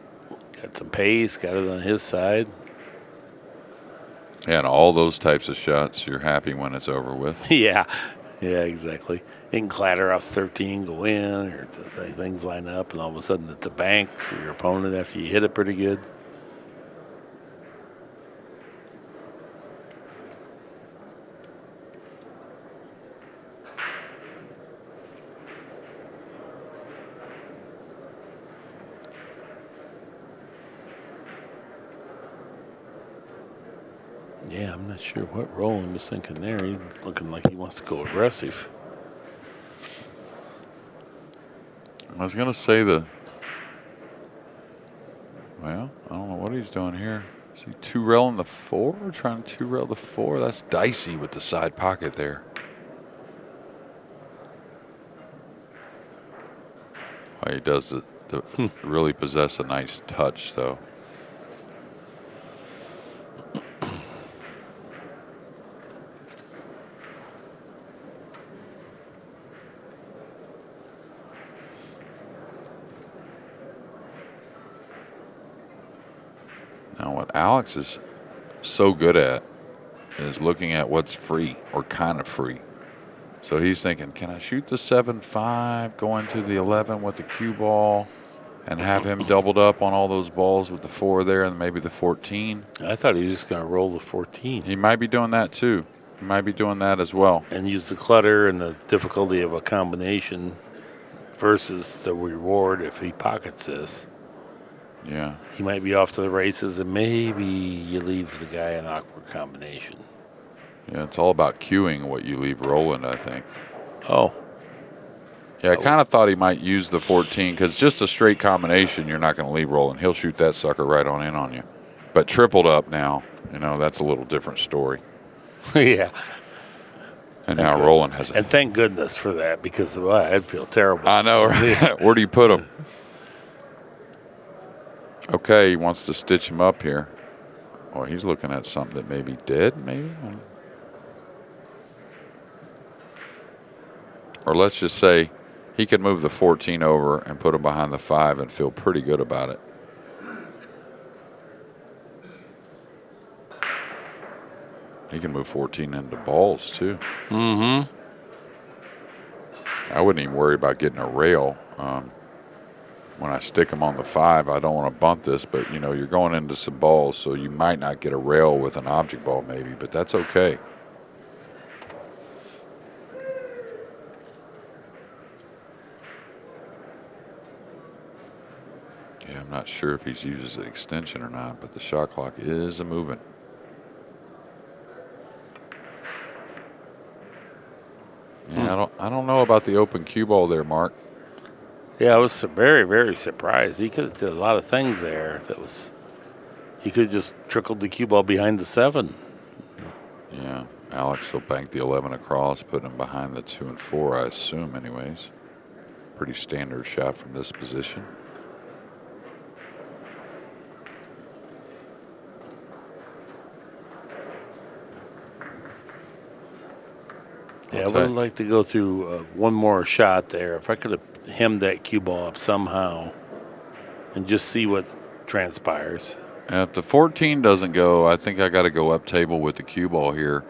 Got some pace, got it on his side. Yeah, and all those types of shots, you're happy when it's over with. Yeah, exactly. It can clatter off 13, go in, or things line up, and all of a sudden it's a bank for your opponent after you hit it pretty good. Yeah, I'm not sure what Roland was thinking there. He's looking like he wants to go aggressive. I was going to say well, I don't know what he's doing here. Is he two-railing the 4? Trying to two-rail the 4? That's dicey with the side pocket there. Well, he does really possess a nice touch, though. Now, what Alex is so good at is looking at what's free or kind of free. So he's thinking, can I shoot the 7-5, go into the 11 with the cue ball, and have him doubled up on all those balls with the 4 there and maybe the 14? I thought he was just going to roll the 14. He might be doing that too. He might be doing that as well. And use the clutter and the difficulty of a combination versus the reward if he pockets this. Yeah. He might be off to the races, and maybe you leave the guy an awkward combination. Yeah, it's all about cueing what you leave Roland, I think. Oh. Yeah, I kind of thought he might use the 14 because just a straight combination, you're not going to leave Roland. He'll shoot that sucker right on in on you. But tripled up now, that's a little different story. Yeah. And now Roland has And thank goodness for that, because I'd feel terrible. I know, right? Where do you put him? Okay, he wants to stitch him up here. Oh, he's looking at something that may be dead, maybe? Or let's just say he could move the 14 over and put him behind the 5 and feel pretty good about it. He can move 14 into balls, too. Mm-hmm. I wouldn't even worry about getting a rail. When I stick him on the 5, I don't want to bunt this, but, you're going into some balls, so you might not get a rail with an object ball maybe, but that's okay. Yeah, I'm not sure if he's uses the extension or not, but the shot clock is a-moving. Yeah, I don't know about the open cue ball there, Mark. Yeah, I was very, very surprised. He could have did a lot of things there. He could have just trickled the cue ball behind the 7. Yeah, Alex will bank the 11 across, putting him behind the 2 and 4, I assume, anyways. Pretty standard shot from this position. Yeah, I would like to go through one more shot there. If I could have hemmed that cue ball up somehow and just see what transpires. If the 14 doesn't go, I think I got to go up table with the cue ball here.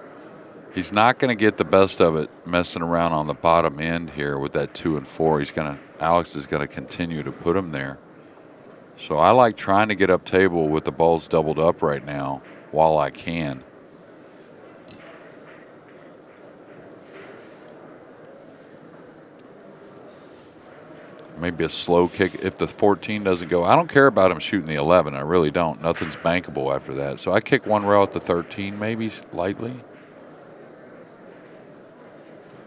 He's not going to get the best of it messing around on the bottom end here with that 2 and 4. Alex is going to continue to put him there. So I like trying to get up table with the balls doubled up right now while I can. Maybe a slow kick if the 14 doesn't go. I don't care about him shooting the 11. I really don't. Nothing's bankable after that. So I kick one rail at the 13, maybe lightly.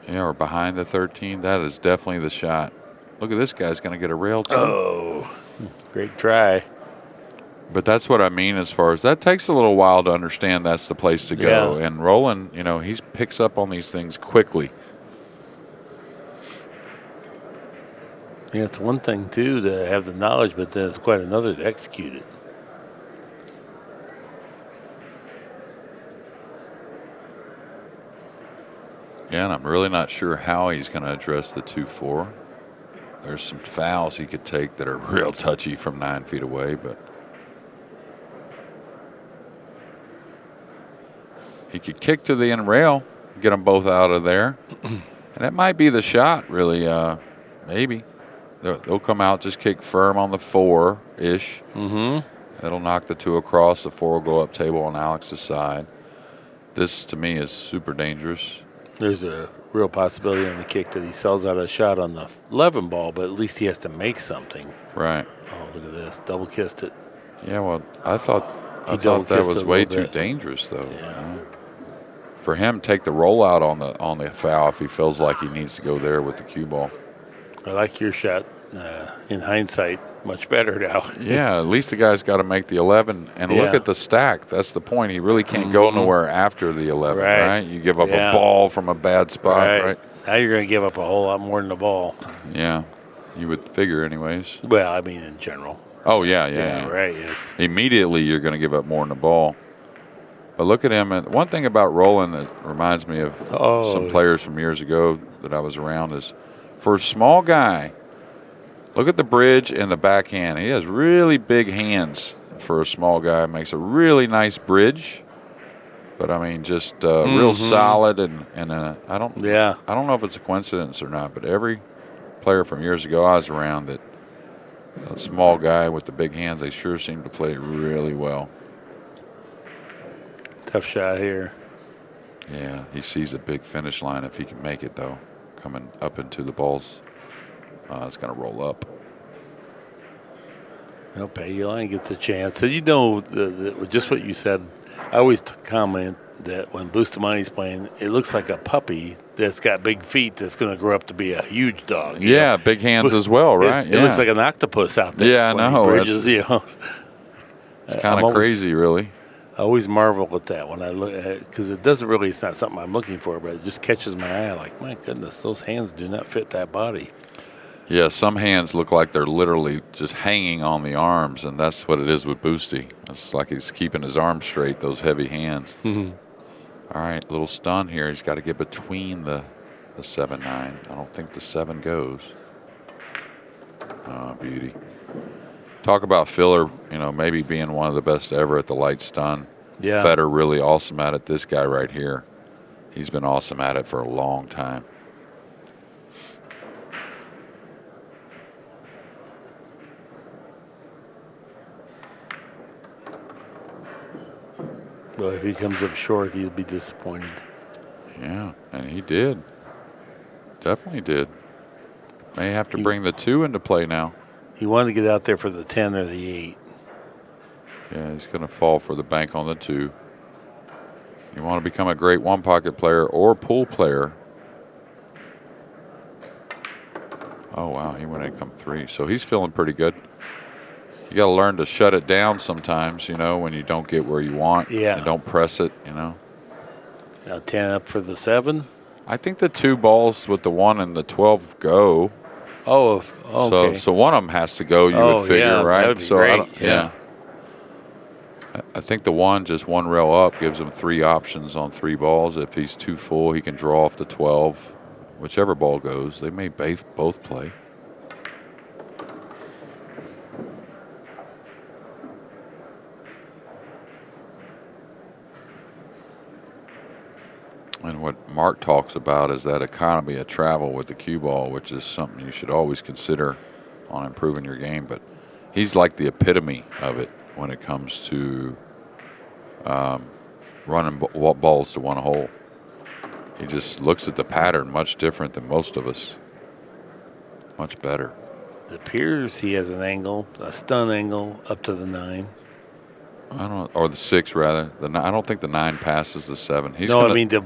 Yeah, or behind the 13. That is definitely the shot. Look at this guy's going to get a rail too. Oh, great try. But that's what I mean as far as that takes a little while to understand that's the place to go. Yeah. And Roland, he picks up on these things quickly. Yeah, it's one thing, too, to have the knowledge, but then it's quite another to execute it. Yeah, and I'm really not sure how he's going to address the 2-4. There's some fouls he could take that are real touchy from 9 feet away, but he could kick to the end rail, get them both out of there. And that might be the shot, really, maybe. They'll come out, just kick firm on the 4-ish. Mm-hmm. That'll knock the 2 across. The 4 will go up table on Alex's side. This, to me, is super dangerous. There's a real possibility on the kick that he sells out a shot on the 11 ball, but at least he has to make something. Right. Oh, look at this. Double kissed it. Yeah, well, I thought that was way too dangerous, though. Yeah. For him, take the rollout on the foul if he feels like he needs to go there with the cue ball. I like your shot. In hindsight, much better now. Yeah, at least the guy's got to make the 11. And look at the stack. That's the point. He really can't go nowhere after the 11, right? You give up a ball from a bad spot, right? Now you're going to give up a whole lot more than the ball. Yeah. You would figure, anyways. Well, I mean, in general. Oh, yeah. Right, yes. Immediately, you're going to give up more in the ball. But look at him. And one thing about Roland that reminds me of some players from years ago that I was around is, for a small guy, look at the bridge and the backhand. He has really big hands for a small guy. Makes a really nice bridge. But, I mean, just real solid. And I don't know if it's a coincidence or not, but every player from years ago I was around, that a small guy with the big hands, they sure seem to play really well. Tough shot here. Yeah, he sees a big finish line if he can make it, though. Coming up into the balls. It's going to roll up. Well, Pagulayan gets a chance. And you know, just what you said, I always comment that when Bustamani's playing, it looks like a puppy that's got big feet that's going to grow up to be a huge dog. Yeah, big hands as well, right? It looks like an octopus out there. Yeah, I know. Bridges, It's kind of crazy, really. I always marvel at that when I look at it, because it's not something I'm looking for, but it just catches my eye. Like, my goodness, those hands do not fit that body. Yeah, some hands look like they're literally just hanging on the arms, and that's what it is with Boosty. It's like he's keeping his arms straight, those heavy hands. All right, little stun here. He's got to get between the 7-9. I don't think the 7 goes. Oh, beauty. Talk about filler, maybe being one of the best ever at the light stun. Yeah. Federer really awesome at it. This guy right here, he's been awesome at it for a long time. Well, if he comes up short, he'll be disappointed. Yeah, and he did. Definitely did. May have to bring the 2 into play now. He wanted to get out there for the 10 or the 8. Yeah, he's going to fall for the bank on the 2. You want to become a great one-pocket player or pool player. Oh, wow, he went in come 3. So he's feeling pretty good. You got to learn to shut it down sometimes, when you don't get where you want. Yeah. And don't press it, Now 10 up for the 7. I think the 2 balls with the 1 and the 12 go. Oh, okay. So one of them has to go, you would figure, right? That would be great. Yeah. I think the 1, just 1 rail up, gives him 3 options on 3 balls. If he's too full, he can draw off the 12. Whichever ball goes, they may both play. And what Mark talks about is that economy of travel with the cue ball, which is something you should always consider on improving your game. But he's like the epitome of it when it comes to running balls to 1 hole. He just looks at the pattern much different than most of us. Much better. It appears he has an angle, a stun angle, up to the 9. Or the 6 rather. I don't think the 9 passes the 7. I mean the.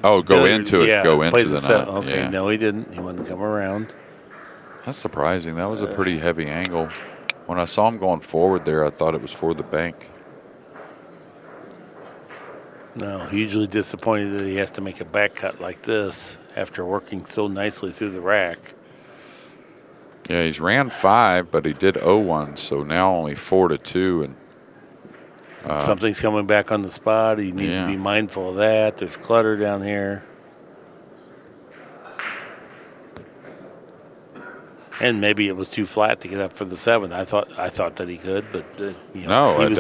Go into it. Yeah, go into the 9. Okay, yeah. no, he didn't. He wanted to come around. That's surprising. That was a pretty heavy angle. When I saw him going forward there, I thought it was for the bank. No, hugely disappointed that he has to make a back cut like this after working so nicely through the rack. Yeah, he's ran 5, but he did 0-1, so now only 4-2, and something's coming back on the spot. He needs to be mindful of that. There's clutter down here. And maybe it was too flat to get up for the 7. I thought that he could, but no, it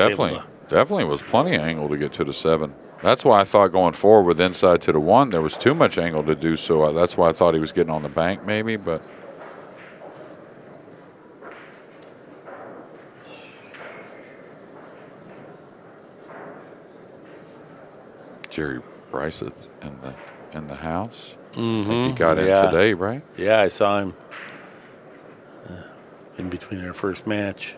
definitely was plenty of angle to get to the 7. That's why I thought going forward with inside to the 1, there was too much angle to do so. That's why I thought he was getting on the bank maybe, but. Jerry Bryce in the house. I think he got in today, right? Yeah, I saw him in between our first match.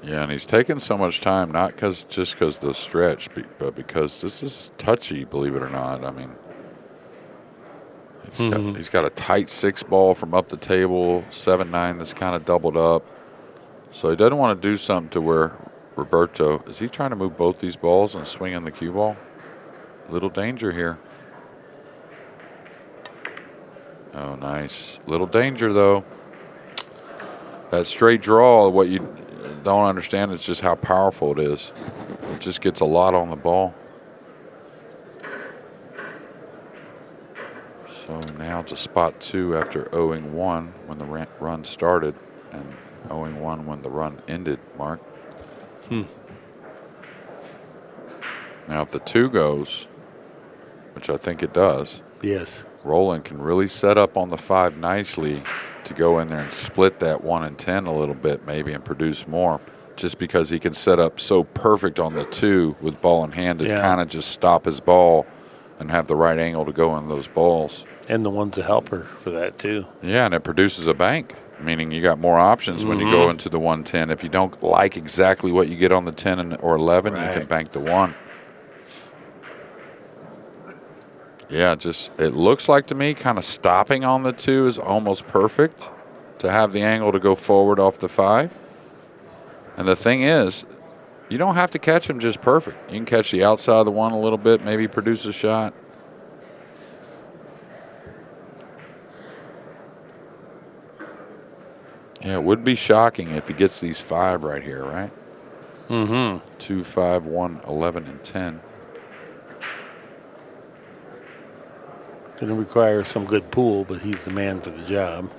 Yeah, and he's taking so much time, not just because the stretch, but because this is touchy, believe it or not. I mean, he's got a tight 6 ball from up the table, 7-9 that's kind of doubled up. So he doesn't want to do something to where Roberto, is he trying to move both these balls and swing on the cue ball? Little danger here. Oh, nice. Little danger, though. That straight draw, what you don't understand is just how powerful it is. It just gets a lot on the ball. So now to spot 2 after 0-1 when the run started and 0-1 when the run ended, Mark. Now if the 2 goes, which I think it does, Yes. Roland can really set up on the 5 nicely to go in there and split that 1 and 10 a little bit maybe and produce more, just because he can set up so perfect on the 2 with ball in hand to kind of just stop his ball and have the right angle to go in those balls. And the 1's a helper for that, too. Yeah, and it produces a bank, meaning you got more options when you go into the 110. If you don't like exactly what you get on the 10 or 11, you can bank the 1. Yeah, just it looks like to me kind of stopping on the 2 is almost perfect to have the angle to go forward off the 5. And the thing is, you don't have to catch him just perfect. You can catch the outside of the 1 a little bit, maybe produce a shot. Yeah, it would be shocking if he gets these 5 right here, right? 2, 5, 1, 11, and 10. Going to require some good pool, but he's the man for the job.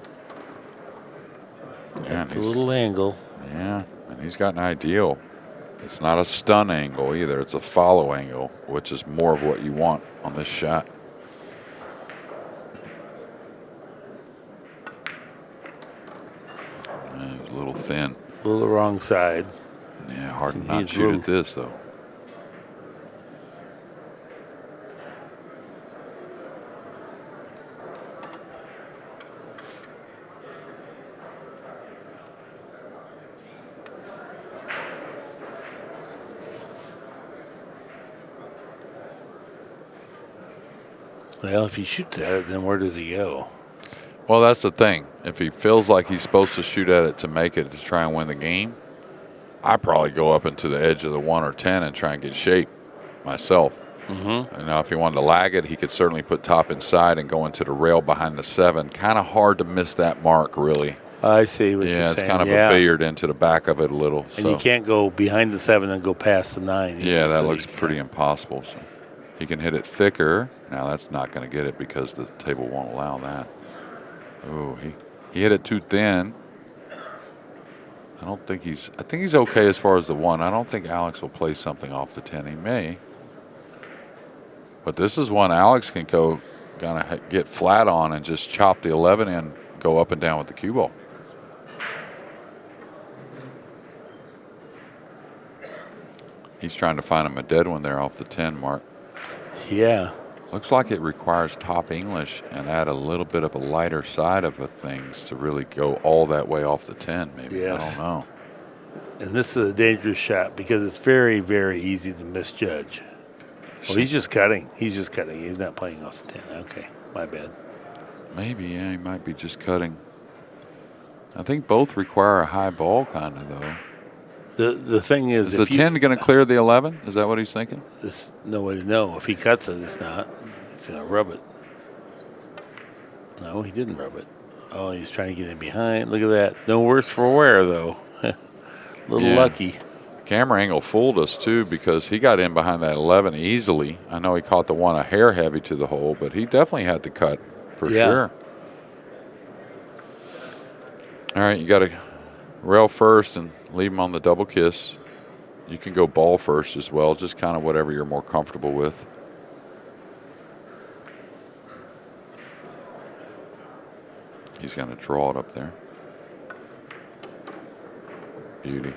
Yeah, That's a little angle. Yeah, and he's got an ideal. It's not a stun angle either. It's a follow angle, which is more of what you want on this shot. A little thin. A little wrong side. Yeah, hard to not shoot at this, though. Well, if he shoots at it, then where does he go? Well, that's the thing. If he feels like he's supposed to shoot at it to make it to try and win the game, I'd probably go up into the edge of the 1 or 10 and try and get shape myself. And now if he wanted to lag it, he could certainly put top inside and go into the rail behind the 7. Kind of hard to miss that mark, really. I see what you're saying. Yeah, it's kind of a billiard into the back of it a little. And you can't go behind the 7 and go past the 9. Yeah, that looks pretty impossible. So he can hit it thicker. Now that's not going to get it because the table won't allow that. Oh, he hit it too thin. I think he's okay as far as the 1. I don't think Alex will play something off the 10. He may. But this is one Alex can go kind of get flat on and just chop the 11 in, go up and down with the cue ball. He's trying to find him a dead one there off the 10, Mark. Yeah. Looks like it requires top English and add a little bit of a lighter side of things to really go all that way off the 10, maybe. Yes. I don't know. And this is a dangerous shot because it's very, very easy to misjudge. Well, he's just cutting. He's not playing off the 10. Okay, my bad. Maybe, yeah, he might be just cutting. I think both require a high ball kind of, though. The thing is the 10 going to clear the 11? Is that what he's thinking? There's no way to know. If he cuts it, it's not. He's going to rub it. No, he didn't rub it. Oh, he's trying to get in behind. Look at that. No worse for wear, though. A little lucky. Camera angle fooled us, too, because he got in behind that 11 easily. I know he caught the 1 a hair heavy to the hole, but he definitely had the cut for sure. All right, you got to rail first and leave him on the double kiss. You can go ball first as well, just kind of whatever you're more comfortable with. He's going to draw it up there. Beauty.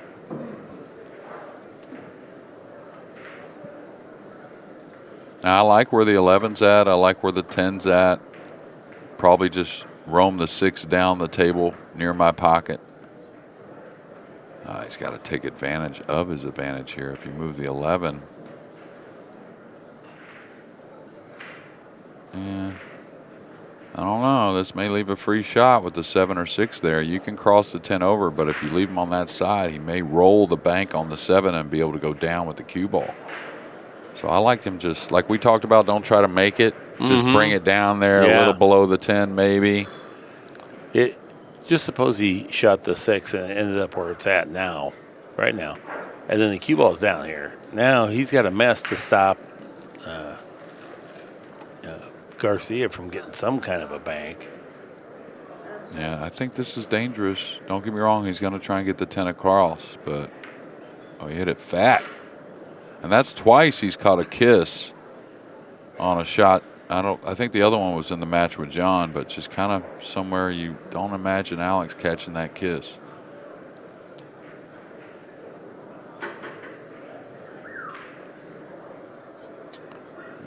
Now, I like where the 11's at. I like where the 10's at. Probably just roam the 6 down the table near my pocket. He's got to take advantage of his advantage here. If you move the 11, I don't know. This may leave a free shot with the 7 or 6 there. You can cross the 10 over, but if you leave him on that side, he may roll the bank on the 7 and be able to go down with the cue ball. So I like him just, like we talked about, don't try to make it. Just bring it down there a little below the 10 maybe. Just suppose he shot the 6 and ended up where it's at now, right now. And then the cue ball's down here. Now he's got a mess to stop Garcia from getting some kind of a bank. Yeah, I think this is dangerous. Don't get me wrong, he's going to try and get the 10 across, but he hit it fat. And that's twice he's caught a kiss on a shot. I think the other one was in the match with John, but just kind of somewhere you don't imagine Alex catching that kiss.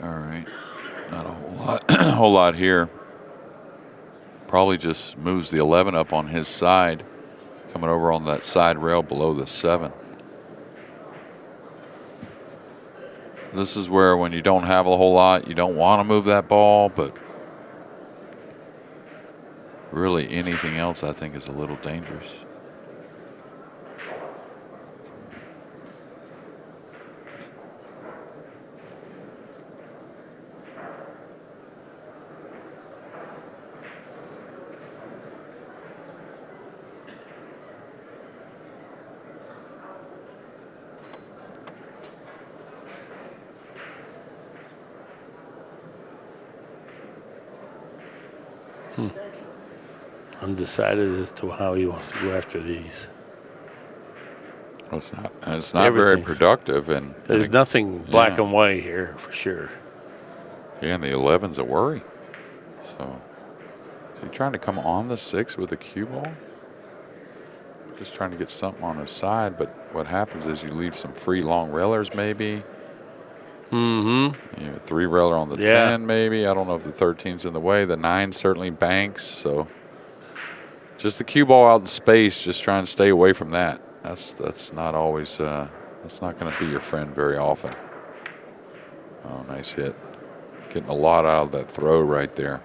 All right. Not a whole lot, a whole lot here. Probably just moves the 11 up on his side, coming over on that side rail below the 7. This is where when you don't have a whole lot, you don't want to move that ball, but really anything else I think is a little dangerous. Undecided as to how he wants to go after these. Well, it's not very productive, and there's nothing black and white here for sure. Yeah, and the 11's a worry. So, is he trying to come on the 6 with the cue ball? Just trying to get something on his side, but what happens is you leave some free long railers maybe. You know, 3 railer on the 10 maybe. I don't know if the 13's in the way. The 9 certainly banks, so just the cue ball out in space, just trying to stay away from that. That's not always, that's not going to be your friend very often. Oh, nice hit. Getting a lot out of that throw right there.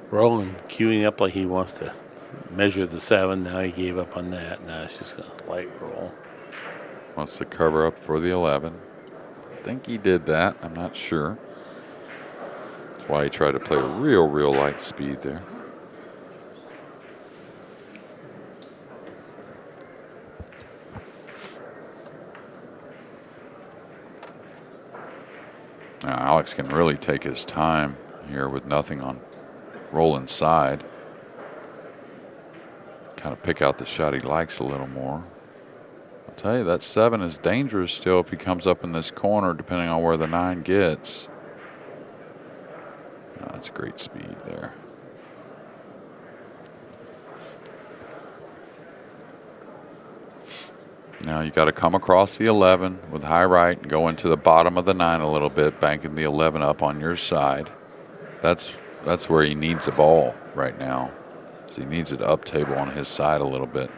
Roland queuing up like he wants to measure the 7. Now he gave up on that. Now it's just a light roll. Wants to cover up for the 11. I think he did that. I'm not sure. That's why he tried to play a real light speed there. Now Alex can really take his time here with nothing on Roland's side. Kind of pick out the shot he likes a little more. I'll tell you, that 7 is dangerous still if he comes up in this corner, depending on where the 9 gets. Oh, that's great speed there. Now you got to come across the 11 with high right and go into the bottom of the 9 a little bit, banking the 11 up on your side. That's where he needs the ball right now. So he needs it up table on his side a little bit.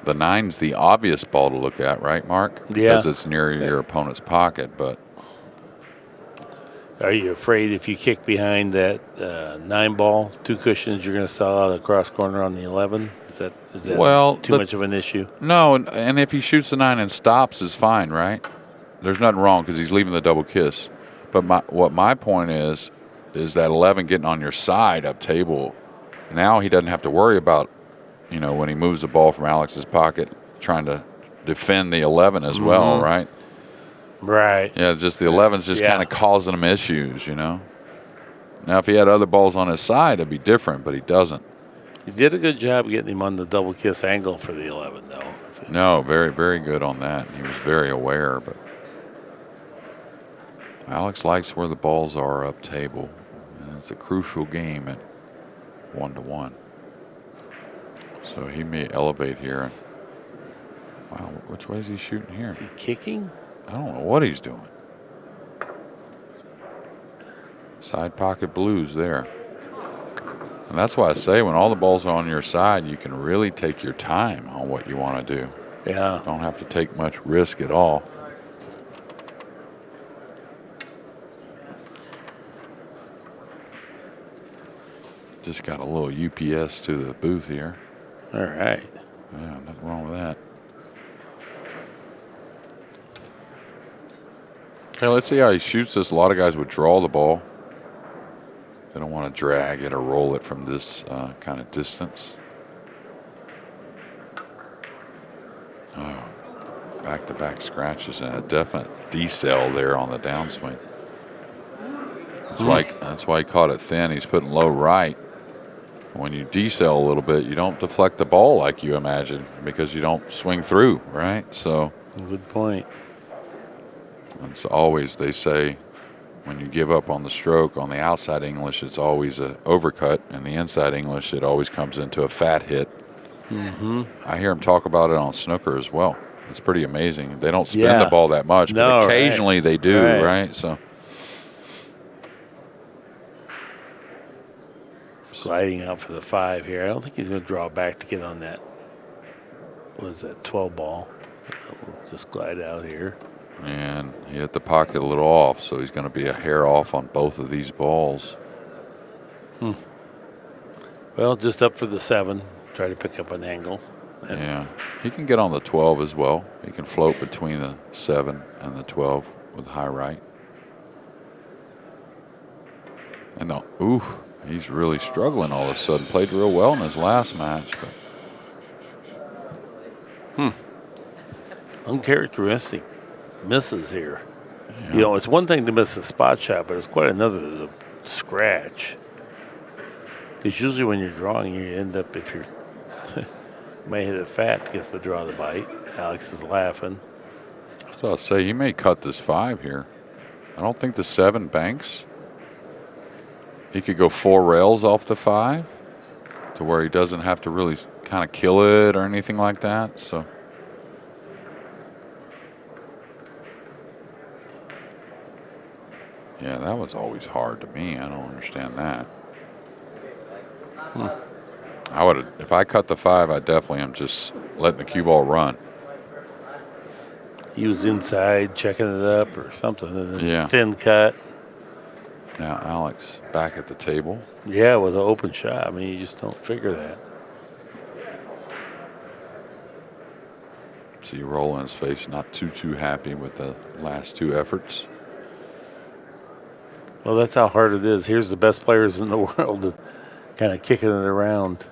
The 9's the obvious ball to look at, right, Mark? Yeah. Because it's near your opponent's pocket, but. Are you afraid if you kick behind that 9 ball, 2 cushions, you're going to sell out of the cross corner on the 11? Is that too much of an issue? No, and if he shoots the 9 and stops is fine, right? There's nothing wrong because he's leaving the double kiss. But what my point is that 11 getting on your side up table, now he doesn't have to worry about, when he moves the ball from Alex's pocket, trying to defend the 11 as well, right? Right. Yeah, just the 11's just kind of causing him issues, Now, if he had other balls on his side, it'd be different, but he doesn't. He did a good job getting him on the double kiss angle for the 11, though. No, very, very good on that. He was very aware, but Alex likes where the balls are up table, and it's a crucial game at 1-1. So he may elevate here. Wow, which way is he shooting here? Is he kicking? I don't know what he's doing. Side pocket blues there. And that's why I say when all the balls are on your side, you can really take your time on what you want to do. Yeah. Don't have to take much risk at all. Just got a little UPS to the booth here. All right. Yeah, nothing wrong with that. Okay, let's see how he shoots this. A lot of guys would draw the ball. They don't want to drag it or roll it from this kind of distance. Oh, back-to-back scratches and a definite decel there on the downswing. That's why he caught it thin. He's putting low right. When you decel a little bit, you don't deflect the ball like you imagine because you don't swing through, right? So good point. It's always, they say, when you give up on the stroke, on the outside English, it's always an overcut. And the inside English, it always comes into a fat hit. Mm-hmm. I hear him talk about it on snooker as well. It's pretty amazing. They don't spin the ball that much, but occasionally they do, right? So sliding out for the 5 here. I don't think he's going to draw back to get on that. What is that, 12 ball? We'll just glide out here. And he hit the pocket a little off, so he's going to be a hair off on both of these balls. Well, just up for the 7. Try to pick up an angle. Yeah, he can get on the 12 as well. He can float between the 7 and the 12 with high right. And he's really struggling all of a sudden. Played real well in his last match, but uncharacteristic misses here. Yeah. You know, it's one thing to miss a spot shot, but it's quite another to scratch. Because usually when you're drawing, you end up, if you're you may hit it fat to get the draw the bite. Alex is laughing. So I'll say he may cut this 5 here. I don't think the 7 banks. He could go 4 rails off the 5 to where he doesn't have to really kind of kill it or anything like that. So yeah, that was always hard to me. I don't understand that. I would, if I cut the 5, I definitely am just letting the cue ball run. He was inside checking it up or something. And then thin cut. Now Alex back at the table. Yeah, with an open shot. I mean, you just don't figure that. See Roland's face, not too happy with the last 2 efforts. Well, that's how hard it is. Here's the best players in the world that kind of kicking it around.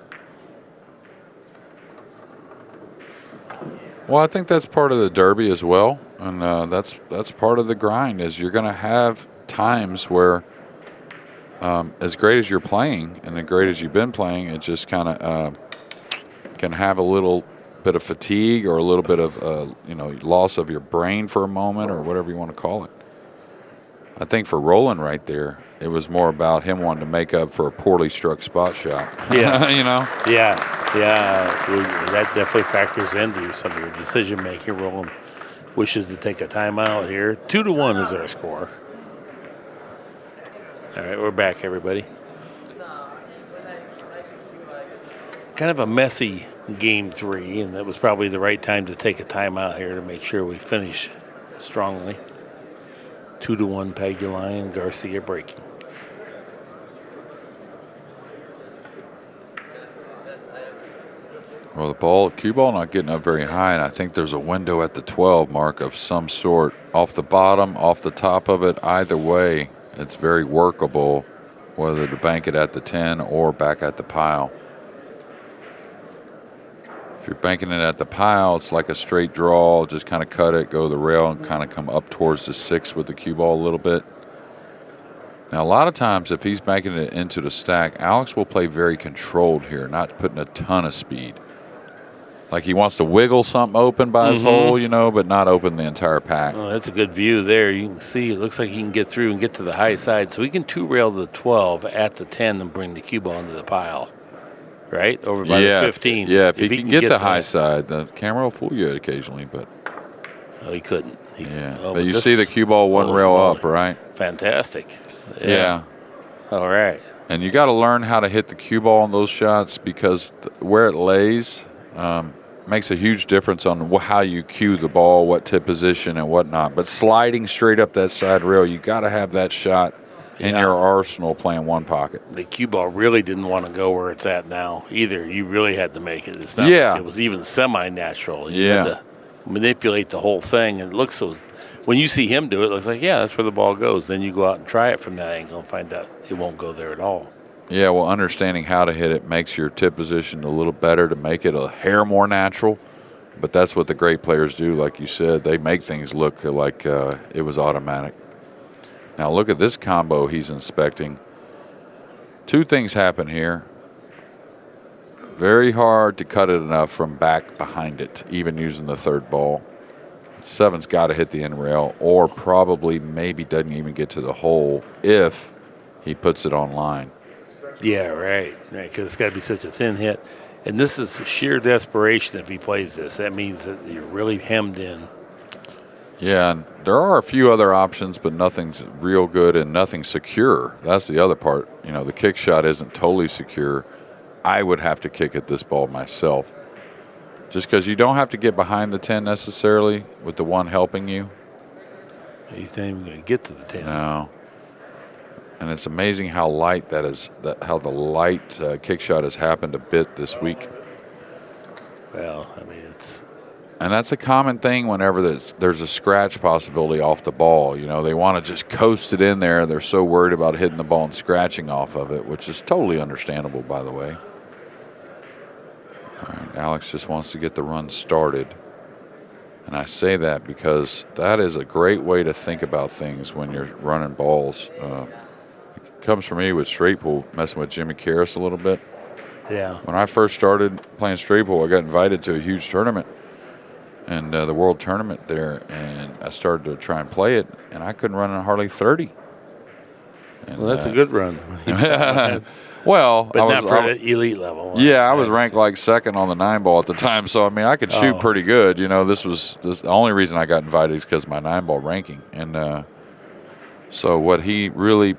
Well, I think that's part of the Derby as well, and that's part of the grind. Is you're going to have times where, as great as you're playing and as great as you've been playing, it just kind of can have a little bit of fatigue or a little bit of loss of your brain for a moment or whatever you want to call it. I think for Roland right there, it was more about him wanting to make up for a poorly struck spot shot. Yeah. Yeah. That definitely factors into some of your decision making. Roland wishes to take a timeout here. 2-1 is our score. All right, we're back, everybody. Kind of a messy game 3, and that was probably the right time to take a timeout here to make sure we finish strongly. 2-1 Pagulayan, Garcia breaking. Well, the cue ball not getting up very high, and I think there's a window at the 12 mark of some sort. Off the bottom, off the top of it, either way, it's very workable, whether to bank it at the 10 or back at the pile. If you're banking it at the pile, it's like a straight draw. Just kind of cut it, go the rail, and kind of come up towards the 6 with the cue ball a little bit. Now, a lot of times, if he's banking it into the stack, Alex will play very controlled here, not putting a ton of speed. Like he wants to wiggle something open by his hole, but not open the entire pack. Oh, that's a good view there. You can see it looks like he can get through and get to the high side. So he can 2-rail the 12 at the 10 and bring the cue ball into the pile. Right? Over by the 15. Yeah, if he can get the high side. The camera will fool you occasionally, but... Oh, he couldn't. But you see the cue ball one rail up, right? Fantastic. Yeah. All right. And you got to learn how to hit the cue ball on those shots because where it lays makes a huge difference on how you cue the ball, what tip position and whatnot. But sliding straight up that side rail, you got to have that shot in your arsenal playing one pocket. The cue ball really didn't want to go where it's at now either. You really had to make it. It's not like it was even semi-natural. You had to manipulate the whole thing, and it looks so. When you see him do it, it looks like, that's where the ball goes. Then you go out and try it from that angle and find out it won't go there at all. Yeah, well, understanding how to hit it makes your tip position a little better to make it a hair more natural. But that's what the great players do, like you said. They make things look like it was automatic. Now look at this combo he's inspecting. Two things happen here. Very hard to cut it enough from back behind it, even using the third ball. Seven's got to hit the end rail, or probably maybe doesn't even get to the hole if he puts it on line. Yeah, right, because it's got to be such a thin hit. And this is sheer desperation if he plays this. That means that you're really hemmed in. Yeah, and there are a few other options, but nothing's real good and nothing secure. That's the other part. You know, the kick shot isn't totally secure. I would have to kick at this ball myself. Just because you don't have to get behind the 10 necessarily with the one helping you. He's not even going to get to the 10. No. And it's amazing how light that is, how the light kick shot has happened a bit this week. Well, I mean, it's... And that's a common thing whenever there's a scratch possibility off the ball. You know, they want to just coast it in there. They're so worried about hitting the ball and scratching off of it, which is totally understandable, by the way. All right, Alex just wants to get the run started. And I say that because that is a great way to think about things when you're running balls. It comes from me with straight pool, messing with Jimmy Karras a little bit. Yeah. When I first started playing straight pool, I got invited to a huge tournament, and the world tournament there, and I started to try and play it, and I couldn't run in hardly 30. And, well, that's a good run. Well, but not for the elite level. Yeah, I was ranked like second on the 9-ball at the time, so I mean I could shoot pretty good. You know, the only reason I got invited is because of my 9-ball ranking, and so what he really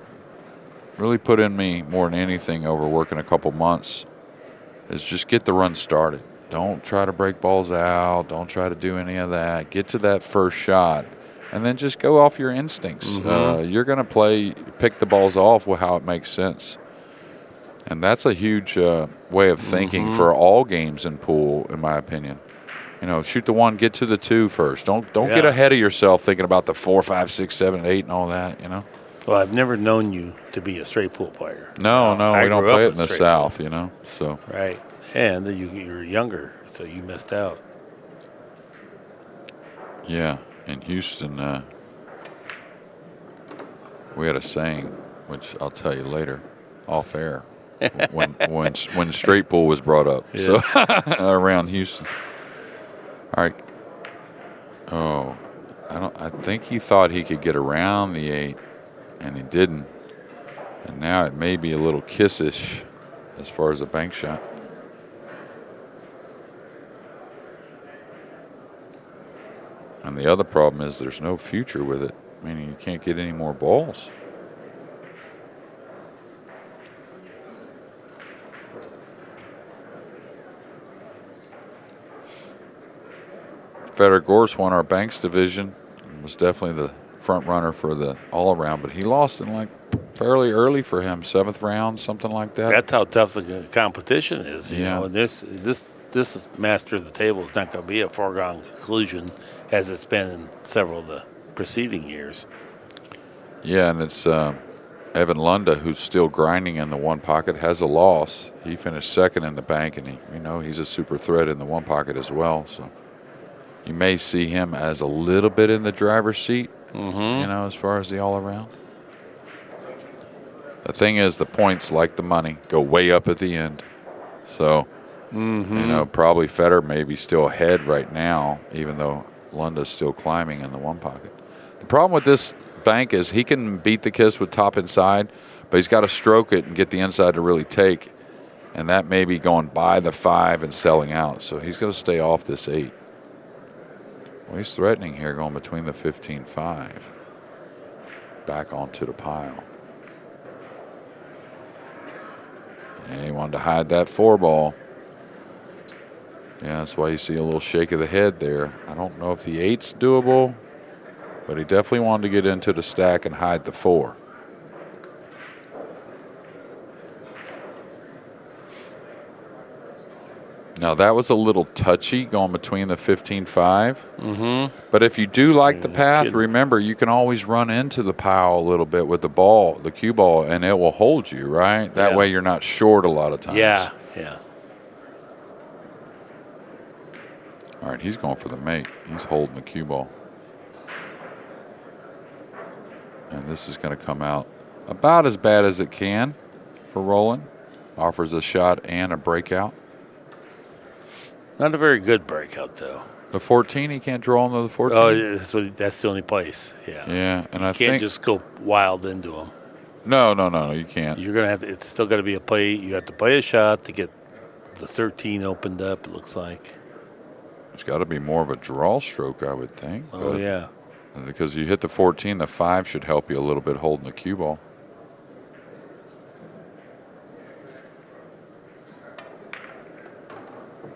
put in me more than anything over working a couple months is just get the run started. Don't try to break balls out. Don't try to do any of that. Get to that first shot, and then just go off your instincts. Mm-hmm. You're going to pick the balls off with how it makes sense. And that's a huge way of thinking for all games in pool, in my opinion. You know, shoot the 1, get to the 2 first. Don't get ahead of yourself thinking about the 4, 5, 6, 7, 8, and all that. You know. Well, I've never known you to be a straight pool player. No, we don't play it in the South. Pool. You know, so right. And you're younger, so you missed out. Yeah, in Houston, we had a saying, which I'll tell you later, off air. when straight pool was brought up, so around Houston. All right. Oh, I think he thought he could get around the 8, and he didn't. And now it may be a little kissish as far as a bank shot. And the other problem is there's no future with it, meaning you can't get any more balls. Federer Gorse won our banks division, was definitely the front runner for the all-around, but he lost in like fairly early for him, 7th round, something like that. That's how tough the competition is. You know, this master of the table is not going to be a foregone conclusion as it's been in several of the preceding years. Yeah, and it's Evan Lunda, who's still grinding in the one pocket, has a loss. He finished 2nd in the bank, and he's a super threat in the one pocket as well. So you may see him as a little bit in the driver's seat, as far as the all-around. The thing is, the points, like the money, go way up at the end. So, probably Federer may be still ahead right now, even though Lunda's still climbing in the one pocket. The problem with this bank is he can beat the kiss with top inside, but he's got to stroke it and get the inside to really take. And that may be going by the 5 and selling out. So he's going to stay off this 8. Well, he's threatening here, going between the 15-5. Back onto the pile. And he wanted to hide that 4-ball. Yeah, that's why you see a little shake of the head there. I don't know if the 8's doable, but he definitely wanted to get into the stack and hide the 4. Now, that was a little touchy going between the 15-5. Mm-hmm. But if you do like the path, remember, you can always run into the pile a little bit with the ball, the cue ball, and it will hold you, right? That way you're not short a lot of times. Yeah. All right, he's going for the mate. He's holding the cue ball. And this is going to come out about as bad as it can for Roland. Offers a shot and a breakout. Not a very good breakout, though. The 14, he can't draw into the 14? Oh, that's the only place. Yeah. Yeah, and I you think can't just go wild into them. No, you can't. You're gonna have to. It's still got to be a play. You have to play a shot to get the 13 opened up. It looks like. It's got to be more of a draw stroke, I would think. Oh yeah. Because you hit the 14, the 5 should help you a little bit holding the cue ball.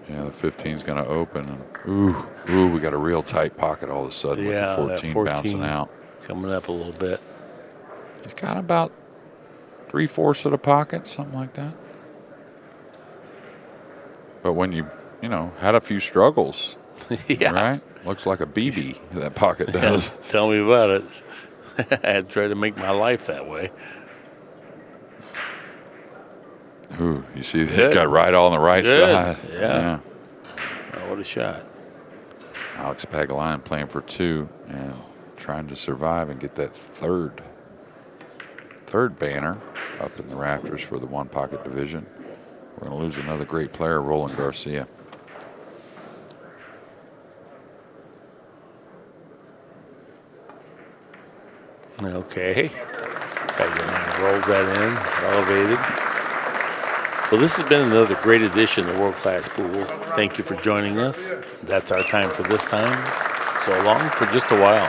Yeah, the 15's going to open. And ooh, we got a real tight pocket all of a sudden with the 14 bouncing out. Coming up a little bit. He's got about 3/4 of the pocket, something like that. But when you had a few struggles, right? Looks like a BB, that pocket does. Tell me about it. I had to try to make my life that way. Ooh, you see that got right on the right side. Yeah. Oh, what a shot. Alex Pagulayan playing for 2 and trying to survive and get that third banner up in the rafters for the one pocket division. We're going to lose another great player, Roland Garcia. Okay. Rolls that in, elevated. Well, this has been another great edition of World Class Pool. Thank you for joining us. That's our time for this time. So long for just a while.